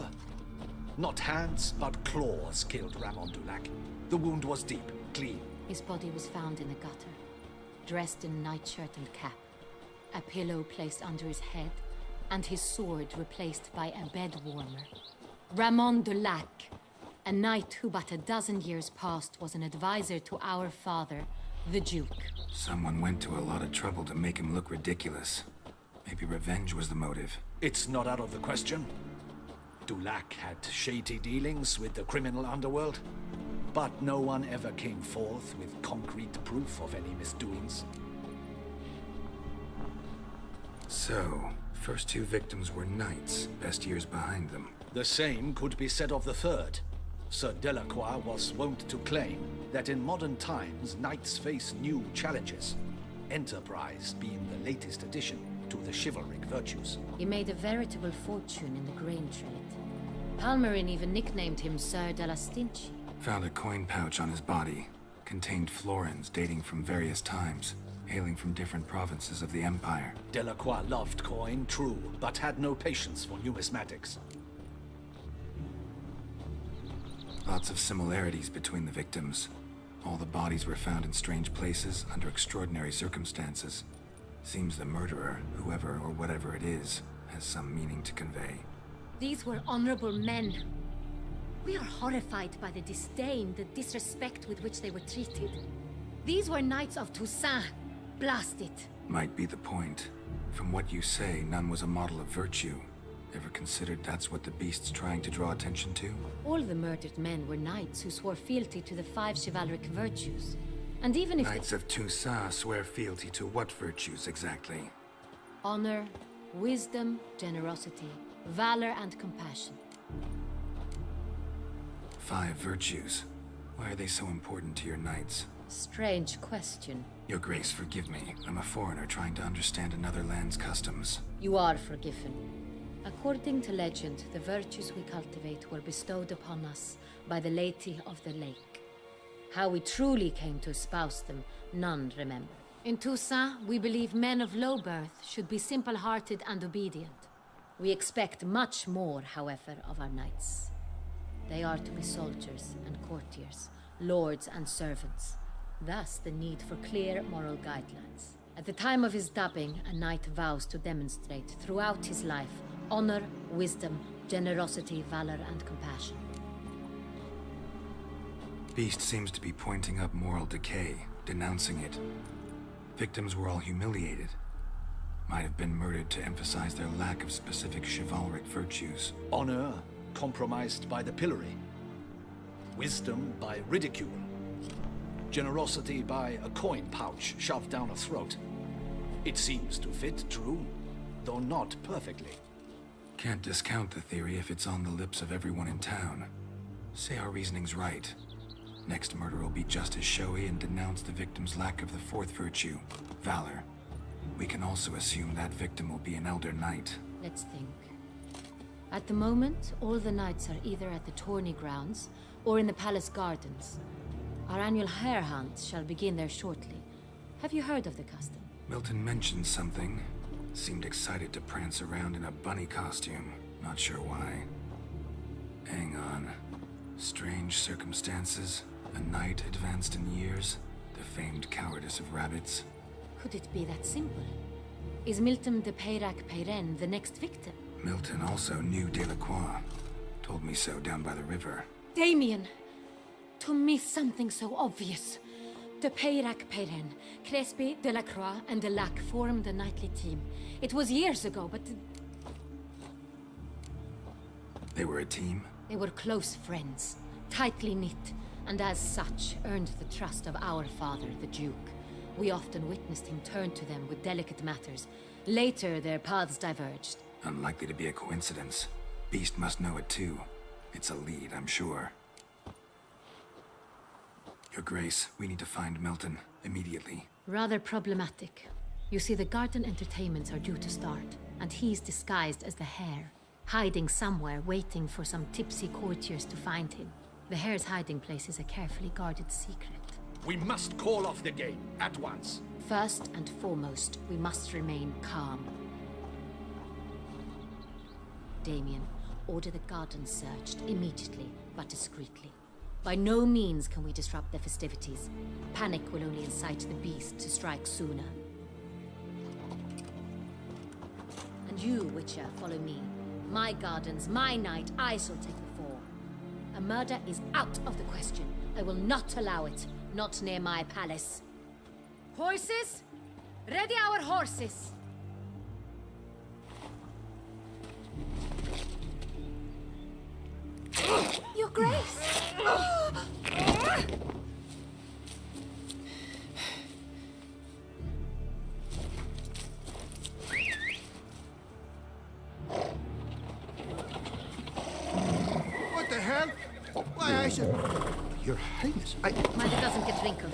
Not hands, but claws killed Ramon Dulac. The wound was deep, clean. His body was found in a gutter, dressed in nightshirt and cap, a pillow placed under his head, and his sword replaced by a bed warmer. Ramon Dulac, a knight who but a dozen years past was an advisor to our father, the Duke. Someone went to a lot of trouble to make him look ridiculous. Maybe revenge was the motive. It's not out of the question. Dulac had shady dealings with the criminal underworld, but no one ever came forth with concrete proof of any misdoings. So, first two victims were knights, best years behind them. The same could be said of the third. Sir Delacroix was wont to claim that in modern times, knights face new challenges, enterprise being the latest addition to the chivalric virtues. He made a veritable fortune in the grain trade. Palmerin even nicknamed him Sir de la Stinchi. Found a coin pouch on his body. Contained florins dating from various times, hailing from different provinces of the Empire. Delacroix loved coin, true, but had no patience for numismatics. Lots of similarities between the victims. All the bodies were found in strange places under extraordinary circumstances. Seems the murderer, whoever or whatever it is, has some meaning to convey. These were honorable men. We are horrified by the disdain, the disrespect with which they were treated. These were knights of Toussaint. Blast it. Might be the point. From what you say, none was a model of virtue. Ever considered that's what the beast's trying to draw attention to? All the murdered men were knights who swore fealty to the 5 chivalric virtues. And even if Knights of Toussaint swear fealty to what virtues exactly? honor, wisdom, generosity, valor, and compassion. 5 virtues. Why are they so important to your knights? Strange question. Your Grace, forgive me. I'm a foreigner trying to understand another land's customs. You are forgiven. According to legend, the virtues we cultivate were bestowed upon us by the Lady of the Lake. How we truly came to espouse them, none remember. In Toussaint, we believe men of low birth should be simple-hearted and obedient. We expect much more, however, of our knights. They are to be soldiers and courtiers, lords and servants. Thus, the need for clear moral guidelines. At the time of his dubbing, a knight vows to demonstrate throughout his life honor, wisdom, generosity, valor, and compassion. Beast seems to be pointing up moral decay, denouncing it. Victims were all humiliated. Might have been murdered to emphasize their lack of specific chivalric virtues. Honor compromised by the pillory. Wisdom by ridicule. Generosity by a coin pouch shoved down a throat. It seems to fit, true, though not perfectly. Can't discount the theory if it's on the lips of everyone in town. Say our reasoning's right. Next murder will be just as showy and denounce the victim's lack of the 4th virtue, valor. We can also assume that victim will be an elder knight. Let's think. At the moment, all the knights are either at the tourney grounds or in the palace gardens. Our annual hare hunt shall begin there shortly. Have you heard of the custom? Milton mentioned something. Seemed excited to prance around in a bunny costume. Not sure why. Hang on. Strange circumstances. A knight advanced in years. The famed cowardice of rabbits. Could it be that simple? Is Milton de Peyrac-Peyren the next victim? Milton also knew Delacroix. Told me so down by the river. Damien! To miss something so obvious. De Peyrac-Peyren, Crespi, Delacroix, and Delac formed a knightly team. It was years ago, but They were a team? they were close friends, tightly knit, and as such earned the trust of our father, the Duke. We often witnessed him turn to them with delicate matters. Later, their paths diverged. Unlikely to be a coincidence. Beast must know it too. It's a lead, I'm sure. Your Grace, we need to find Milton immediately. Rather problematic. You see, the garden entertainments are due to start, and he's disguised as the hare, hiding somewhere, waiting for some tipsy courtiers to find him. The hare's hiding place is a carefully guarded secret. We must call off the game, at once. First and foremost, we must remain calm. Damien, order the garden searched immediately, but discreetly. By no means can we disrupt the festivities. Panic will only incite the beast to strike sooner. And you, Witcher, follow me. My gardens, my night, I shall take the fall. A murder is out of the question. I will not allow it. Not near my palace. Horses? Ready our horses! information. Your Highness, Mind it doesn't get wrinkled.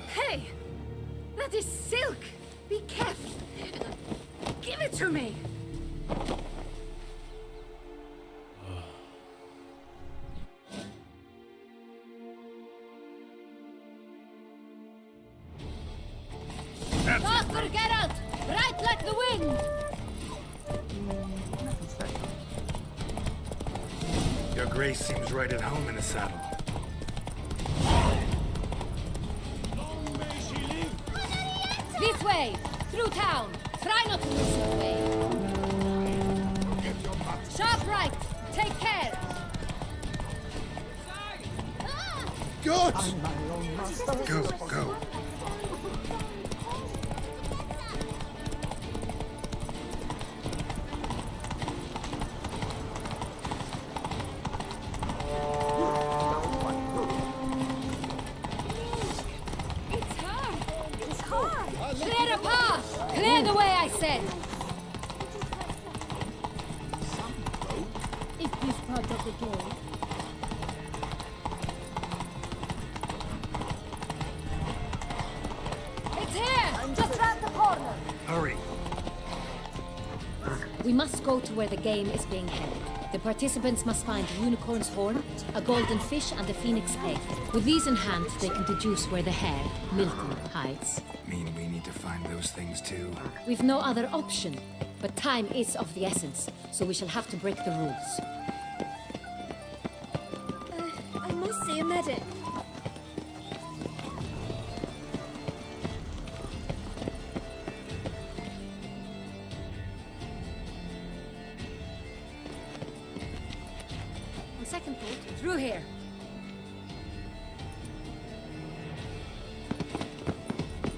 Hey! That is silk! Be careful! Give it to me! Faster, Geralt! Bright like the wind! Your Grace seems right at home in the saddle. This way! Through town! Try not to lose your way! Sharp right! Take care! Good! Go, go. It's hard! It's hard! Clear a path! Clear the way, I said! If this part of the game... It's here! Just round the corner! Hurry. We must go to where the game is being held. The participants must find a unicorn's horn, a golden fish, and a phoenix egg. With these in hand, they can deduce where the hare, Milton, hides. Mean we need to find those things too. We've no other option, but time is of the essence, so we shall have to break the rules. I must see a medic. On second thought, through here.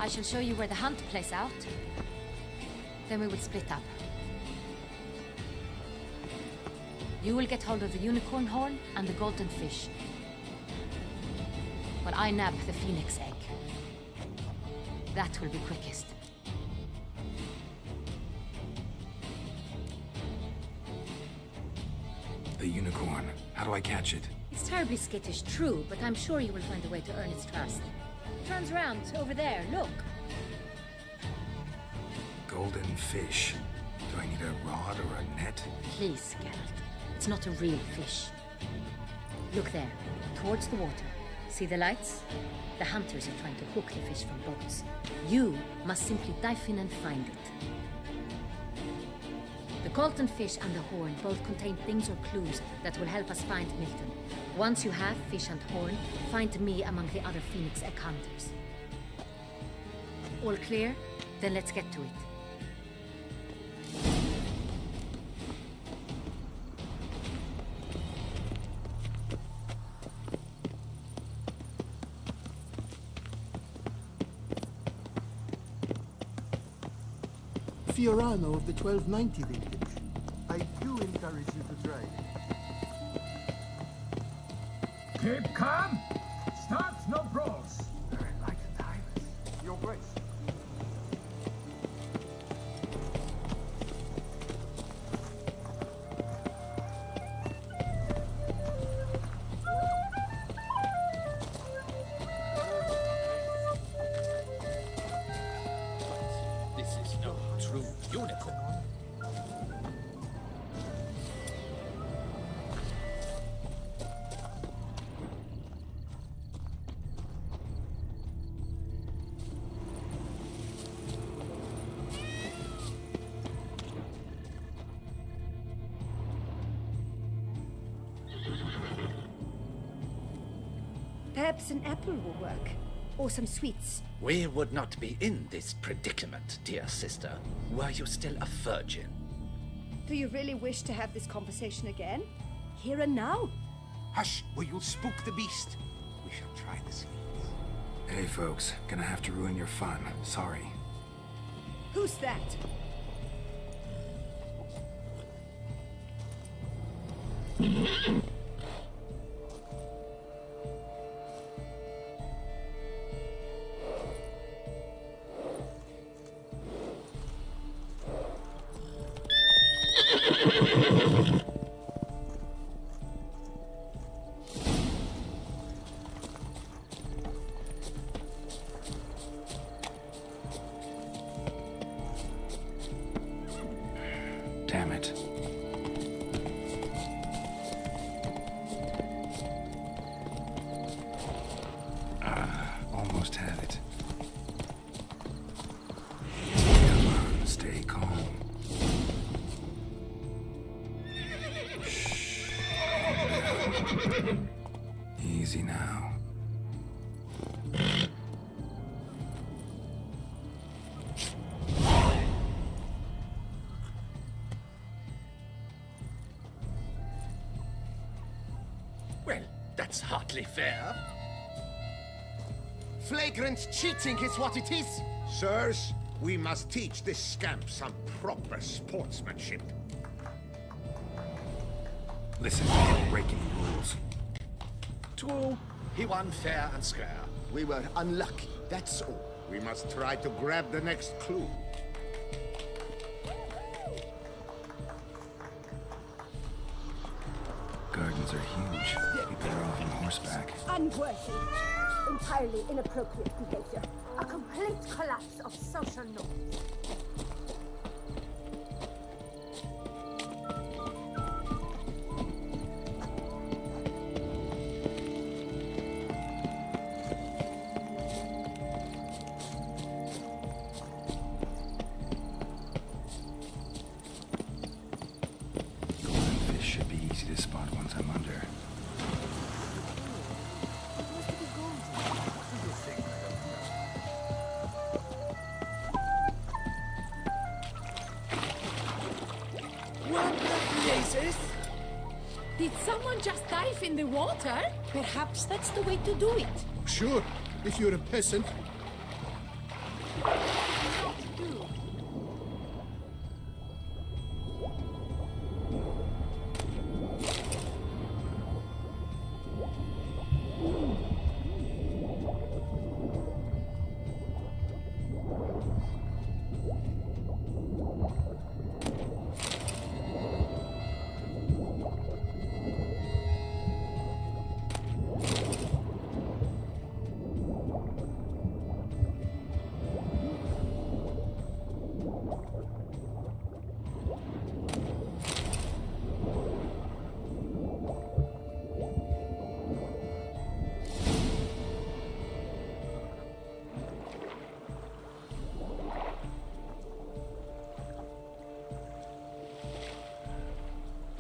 I shall show you where the hunt plays out. Then we will split up. You will get hold of the unicorn horn and the golden fish. While I nab the phoenix egg. That will be quickest. The unicorn. How do I catch it? It's terribly skittish, true, but I'm sure you will find a way to earn its trust. Turns around, over there, look. Golden fish. Do I need a rod or a net? Please, Geralt. It's not a real fish. Look there, towards the water. See the lights? The hunters are trying to hook the fish from boats. You must simply dive in and find it. The golden fish and the horn both contain things or clues that will help us find Milton. Once you have fish and horn, find me among the other phoenix egg hunters. All clear? Then let's get to it. Fiorano of the 1290 vintage. I do encourage you to try. Keep calm. Start no brawls. Very enlightened, Highness. Your Grace. This is no true unicorn. Perhaps an apple will work. Or some sweets. We would not be in this predicament, dear sister, were you still a virgin. Do you really wish to have this conversation again? Here and now? Hush, or you'll spook the beast. We shall try this. Hey folks, gonna have to ruin your fun. Sorry. Who's that? Easy now. Well, that's hardly fair. Flagrant cheating is what it is. Sirs, we must teach this scamp some proper sportsmanship. Listen, we didn't break any rules. True, he won fair and square. We were unlucky, that's all. We must try to grab the next clue. Gardens are huge. Be better off on horseback. Unworthy. Entirely inappropriate behavior. A complete collapse of social norms. Golden fish should be easy to spot once I'm under. What the blazes? Did someone just dive in the water? Perhaps that's the way to do it. Sure, if you're a peasant.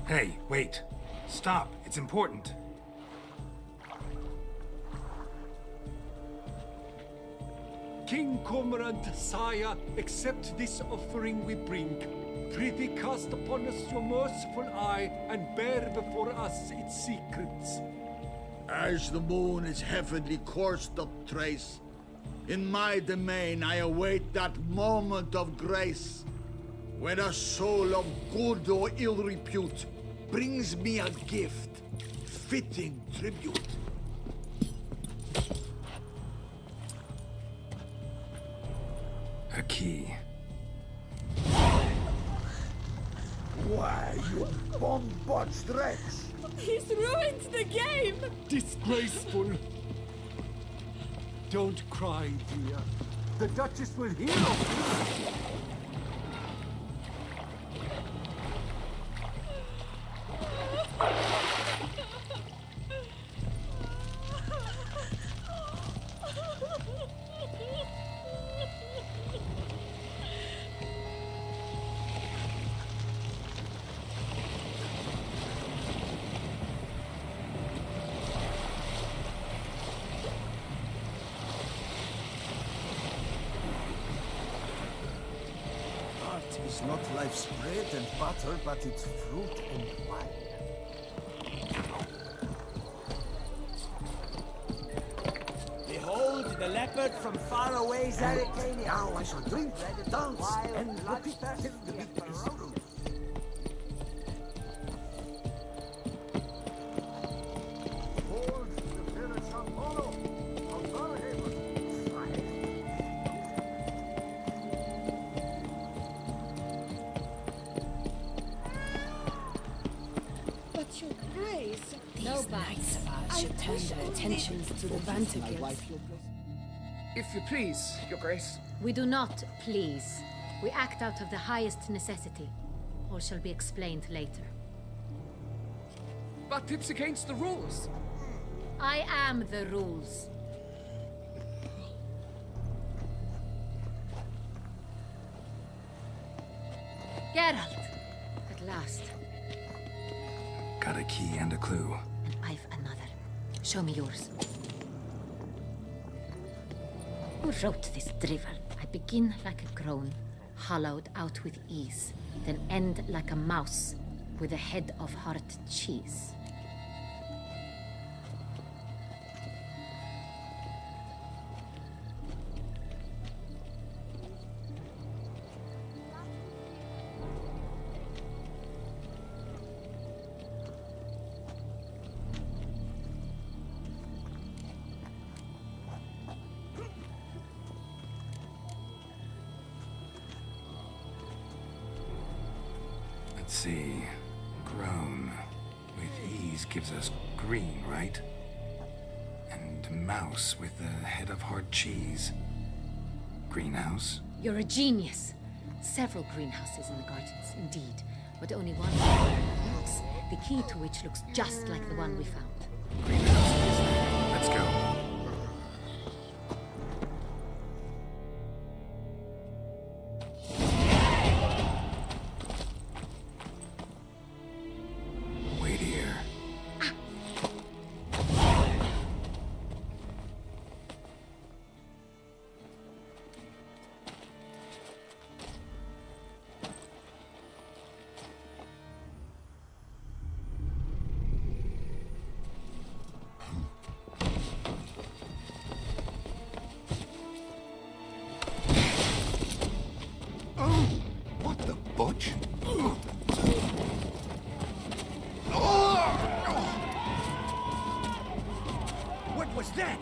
Hey, wait. Stop. It's important. King Cormorant, sire, accept this offering we bring. Prithee cast upon us your merciful eye, and bear before us its secrets. As the moon is heavenly coursed up trace, in my domain I await that moment of grace, when a soul of good or ill repute brings me a gift, fitting tribute. A key. Why, you bomb-botched wretch! He's ruined the game! Disgraceful. Don't cry, dear. The Duchess will hear of this. Art is not life's bread and butter, but its fruit and wine. Behold the leopard from far away, Zarikania. Now I shall drink, dance, and repeat till the meat is through. Hold the village of Polo, of Valhaven. But your grace. These knights of ours should turn their attentions to the Vantergils. If you please, your grace. We do not please. We act out of the highest necessity. All shall be explained later. But it's against the rules. I am the rules. Geralt! At last. Got a key and a clue. and I've another. Show me yours. Who wrote this drivel? I begin like a groan, hollowed out with ease, then end like a mouse with a head of hard cheese. Let's see. Grown with ease gives us green, right? And mouse with the head of hard cheese. Greenhouse? You're a genius. Several greenhouses in the gardens, indeed, but only one works, the key to which looks just like the one we found. Greenhouse it is then. Let's go. Wait here. What the butch? What was that?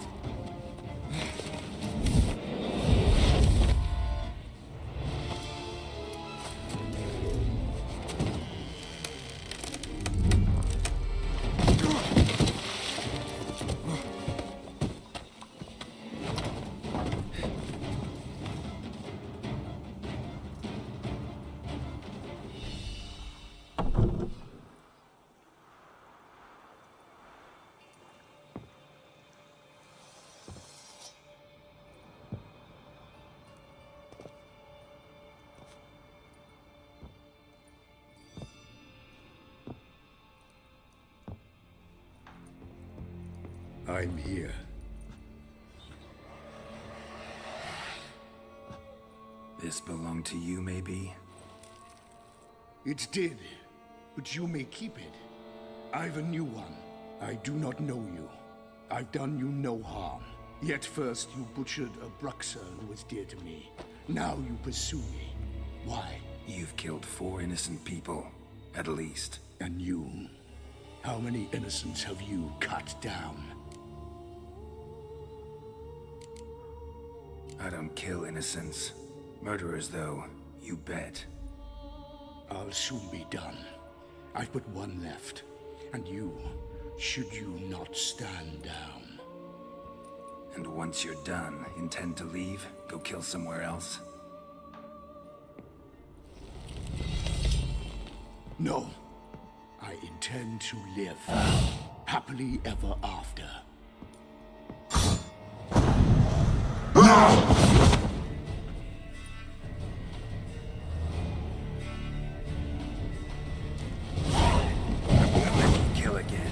I'm here. This belonged to you, maybe? It did, but you may keep it. I've a new one. I do not know you. I've done you no harm. Yet first you butchered a Bruxer who was dear to me. Now you pursue me. Why? You've killed 4 innocent people, at least. And you? How many innocents have you cut down? I don't kill innocents. Murderers, though, you bet. I'll soon be done. I've but one left. And you, should you not stand down. And once you're done, intend to leave? Go kill somewhere else? No. I intend to live. Happily ever after. Kill again.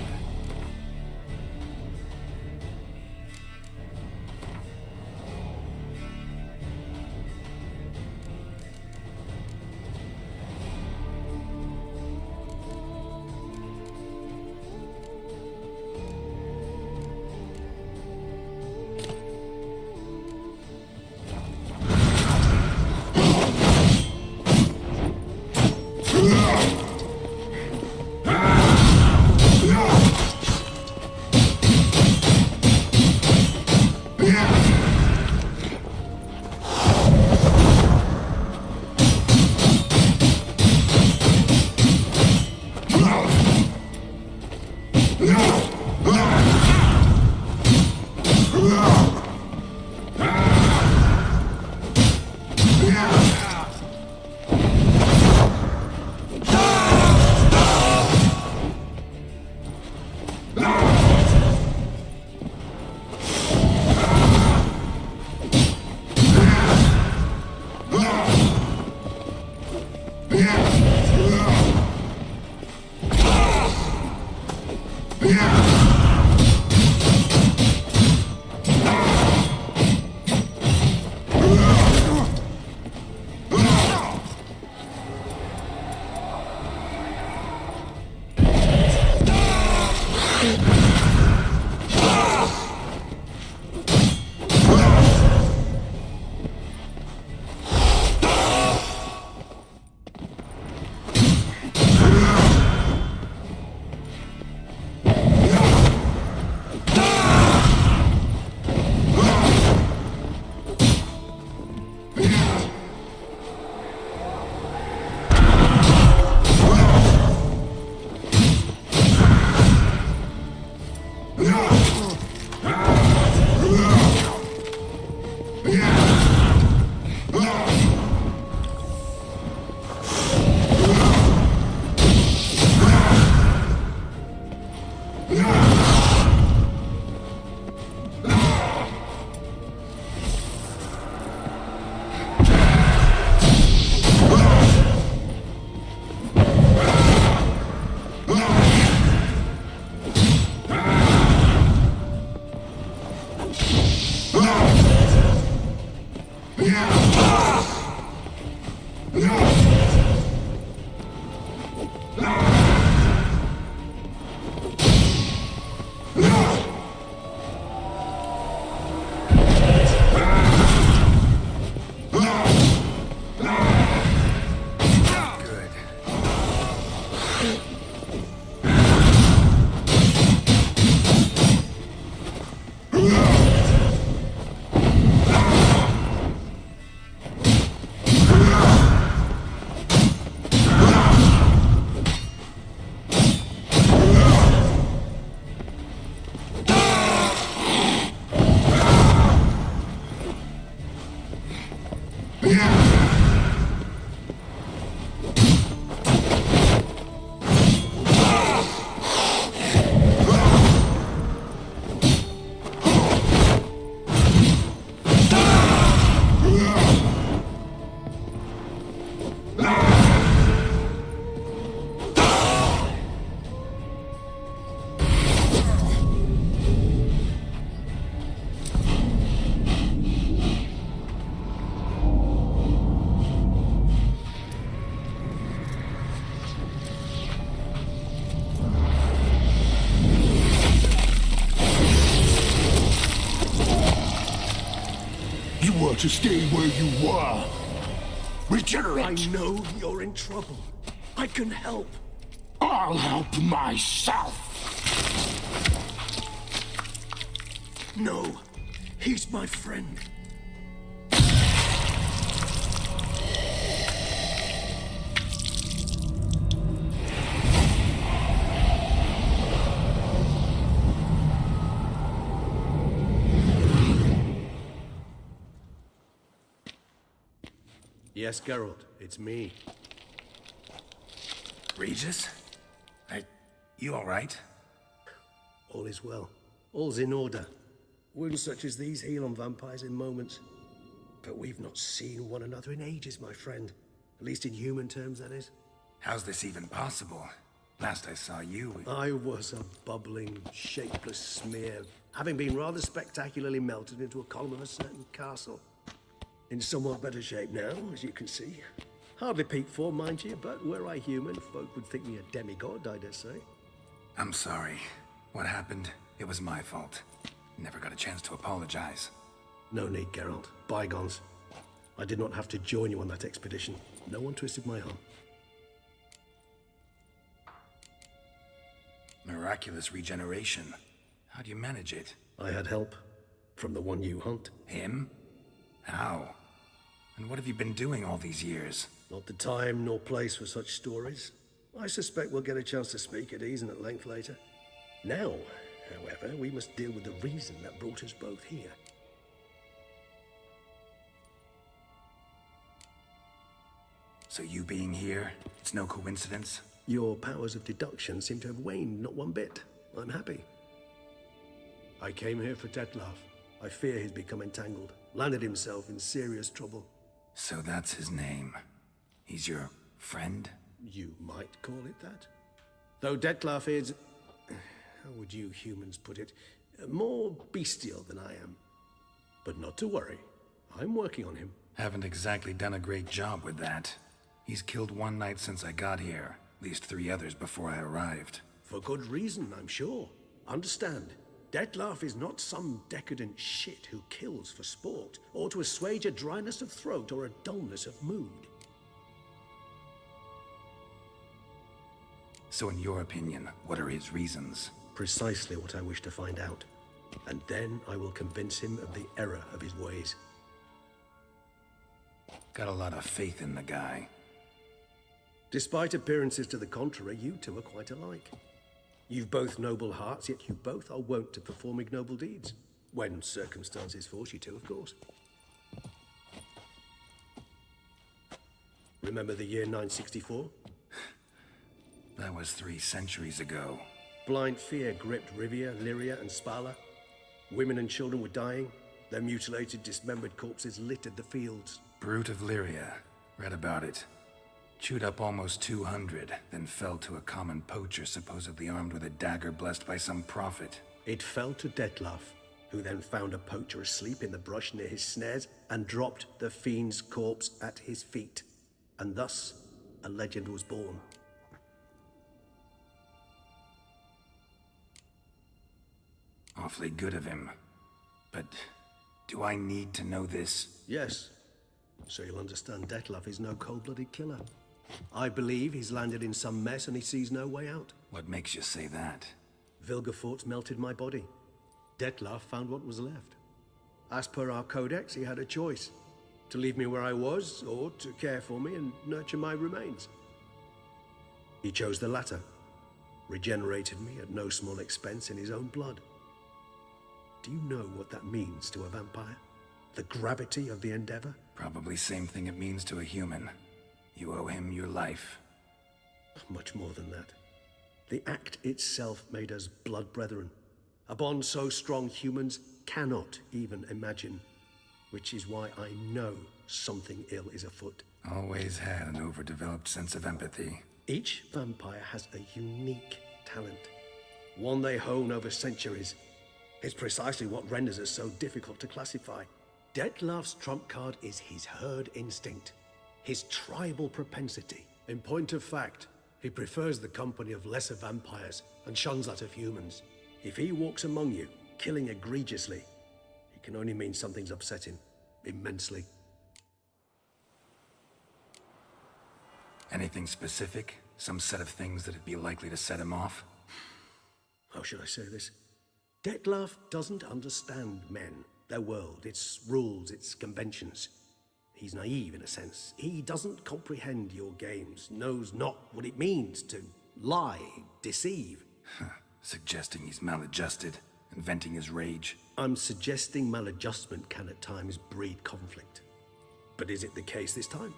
To stay where you were. Regenerate. I know you're in trouble. I can help. I'll help myself. No, he's my friend. Yes, Geralt, it's me. Regis? You all right? All is well. All's in order. Wounds such as these heal on vampires in moments. But we've not seen one another in ages, my friend. At least in human terms, that is. How's this even possible? Last I saw you... I was a bubbling, shapeless smear, having been rather spectacularly melted into a column of a certain castle. In somewhat better shape now, as you can see. Hardly peak form, mind you, but were I human, folk would think me a demigod, I dare say. I'm sorry. What happened, it was my fault. Never got a chance to apologize. No need, Geralt. Bygones. I did not have to join you on that expedition. No one twisted my arm. Miraculous regeneration. How do you manage it? I had help. From the one you hunt. Him? How? And what have you been doing all these years? Not the time nor place for such stories. I suspect we'll get a chance to speak at ease and at length later. Now, however, we must deal with the reason that brought us both here. So you being here, it's no coincidence? Your powers of deduction seem to have waned not one bit. I'm happy. I came here for Dettlaff. I fear he's become entangled, landed himself in serious trouble. So that's his name. He's your friend? You might call it that. Though Dettlaff is... how would you humans put it? More bestial than I am. But not to worry. I'm working on him. Haven't exactly done a great job with that. He's killed one knight since I got here, at least 3 others before I arrived. For good reason, I'm sure. Understand, Dettlaff is not some decadent shit who kills for sport, or to assuage a dryness of throat or a dullness of mood. So in your opinion, what are his reasons? Precisely what I wish to find out. And then I will convince him of the error of his ways. Got a lot of faith in the guy. Despite appearances to the contrary, you two are quite alike. You've both noble hearts, yet you both are wont to perform ignoble deeds. When circumstances force you to, of course. Remember the year 964? That was 3 centuries ago. Blind fear gripped Rivia, Lyria, and Spala. Women and children were dying. Their mutilated, dismembered corpses littered the fields. Brute of Lyria. Read about it. Chewed up almost 200, then fell to a common poacher supposedly armed with a dagger blessed by some prophet. It fell to Dettlaff, who then found a poacher asleep in the brush near his snares and dropped the fiend's corpse at his feet. And thus, a legend was born. Awfully good of him. But do I need to know this? Yes. So you'll understand Dettlaff is no cold-blooded killer. I believe he's landed in some mess and he sees no way out. What makes you say that? Vilgefortz melted my body. Dettlaff found what was left. As per our codex, he had a choice. To leave me where I was, or to care for me and nurture my remains. He chose the latter. Regenerated me at no small expense in his own blood. Do you know what that means to a vampire? The gravity of the endeavor? Probably same thing it means to a human. You owe him your life. Much more than that. The act itself made us blood brethren. A bond so strong humans cannot even imagine. Which is why I know something ill is afoot. Always had an overdeveloped sense of empathy. Each vampire has a unique talent. One they hone over centuries. It's precisely what renders us so difficult to classify. Dettlaff's trump card is his herd instinct. His tribal propensity. In point of fact, he prefers the company of lesser vampires and shuns that of humans. If he walks among you, killing egregiously, it can only mean something's upsetting. Immensely. Anything specific? Some set of things that'd be likely to set him off? How should I say this? Dettlaff doesn't understand men, their world, its rules, its conventions. He's naive in a sense. He doesn't comprehend your games, knows not what it means to lie, deceive. Suggesting he's maladjusted, and venting his rage. I'm suggesting maladjustment can at times breed conflict. But is it the case this time?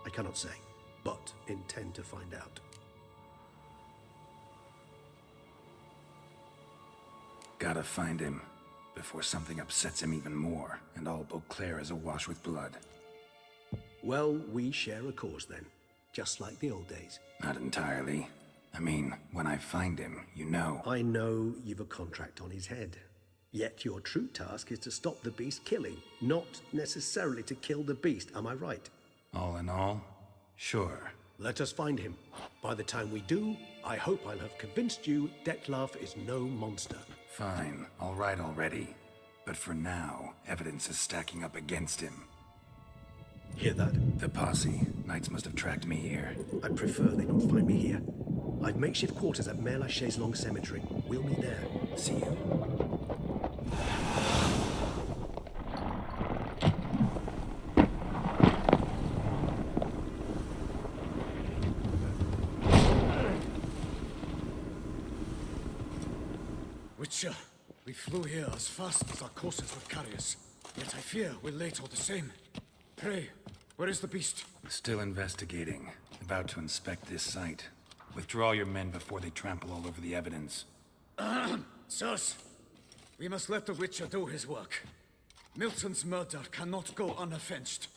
I cannot say, but intend to find out. Gotta find him, before something upsets him even more, and all Beauclair is awash with blood. Well, we share a cause then, just like the old days. Not entirely. I mean, when I find him, you know. I know you've a contract on his head. Yet your true task is to stop the beast killing, not necessarily to kill the beast, am I right? All in all, sure. Let us find him. By the time we do, I hope I'll have convinced you Dettlaff is no monster. Fine, all right already. But for now, evidence is stacking up against him. Hear that? The posse. Knights must have tracked me here. I'd prefer they don't find me here. I've makeshift quarters at Mère Lachaise Long Cemetery. We'll meet there. See you. Witcher, we flew here as fast as our courses would carry us. Yet I fear we're late all the same. Pray, where is the beast? Still investigating. About to inspect this site. Withdraw your men before they trample all over the evidence. Sirs, we must let the Witcher do his work. Milton's murder cannot go unavenged.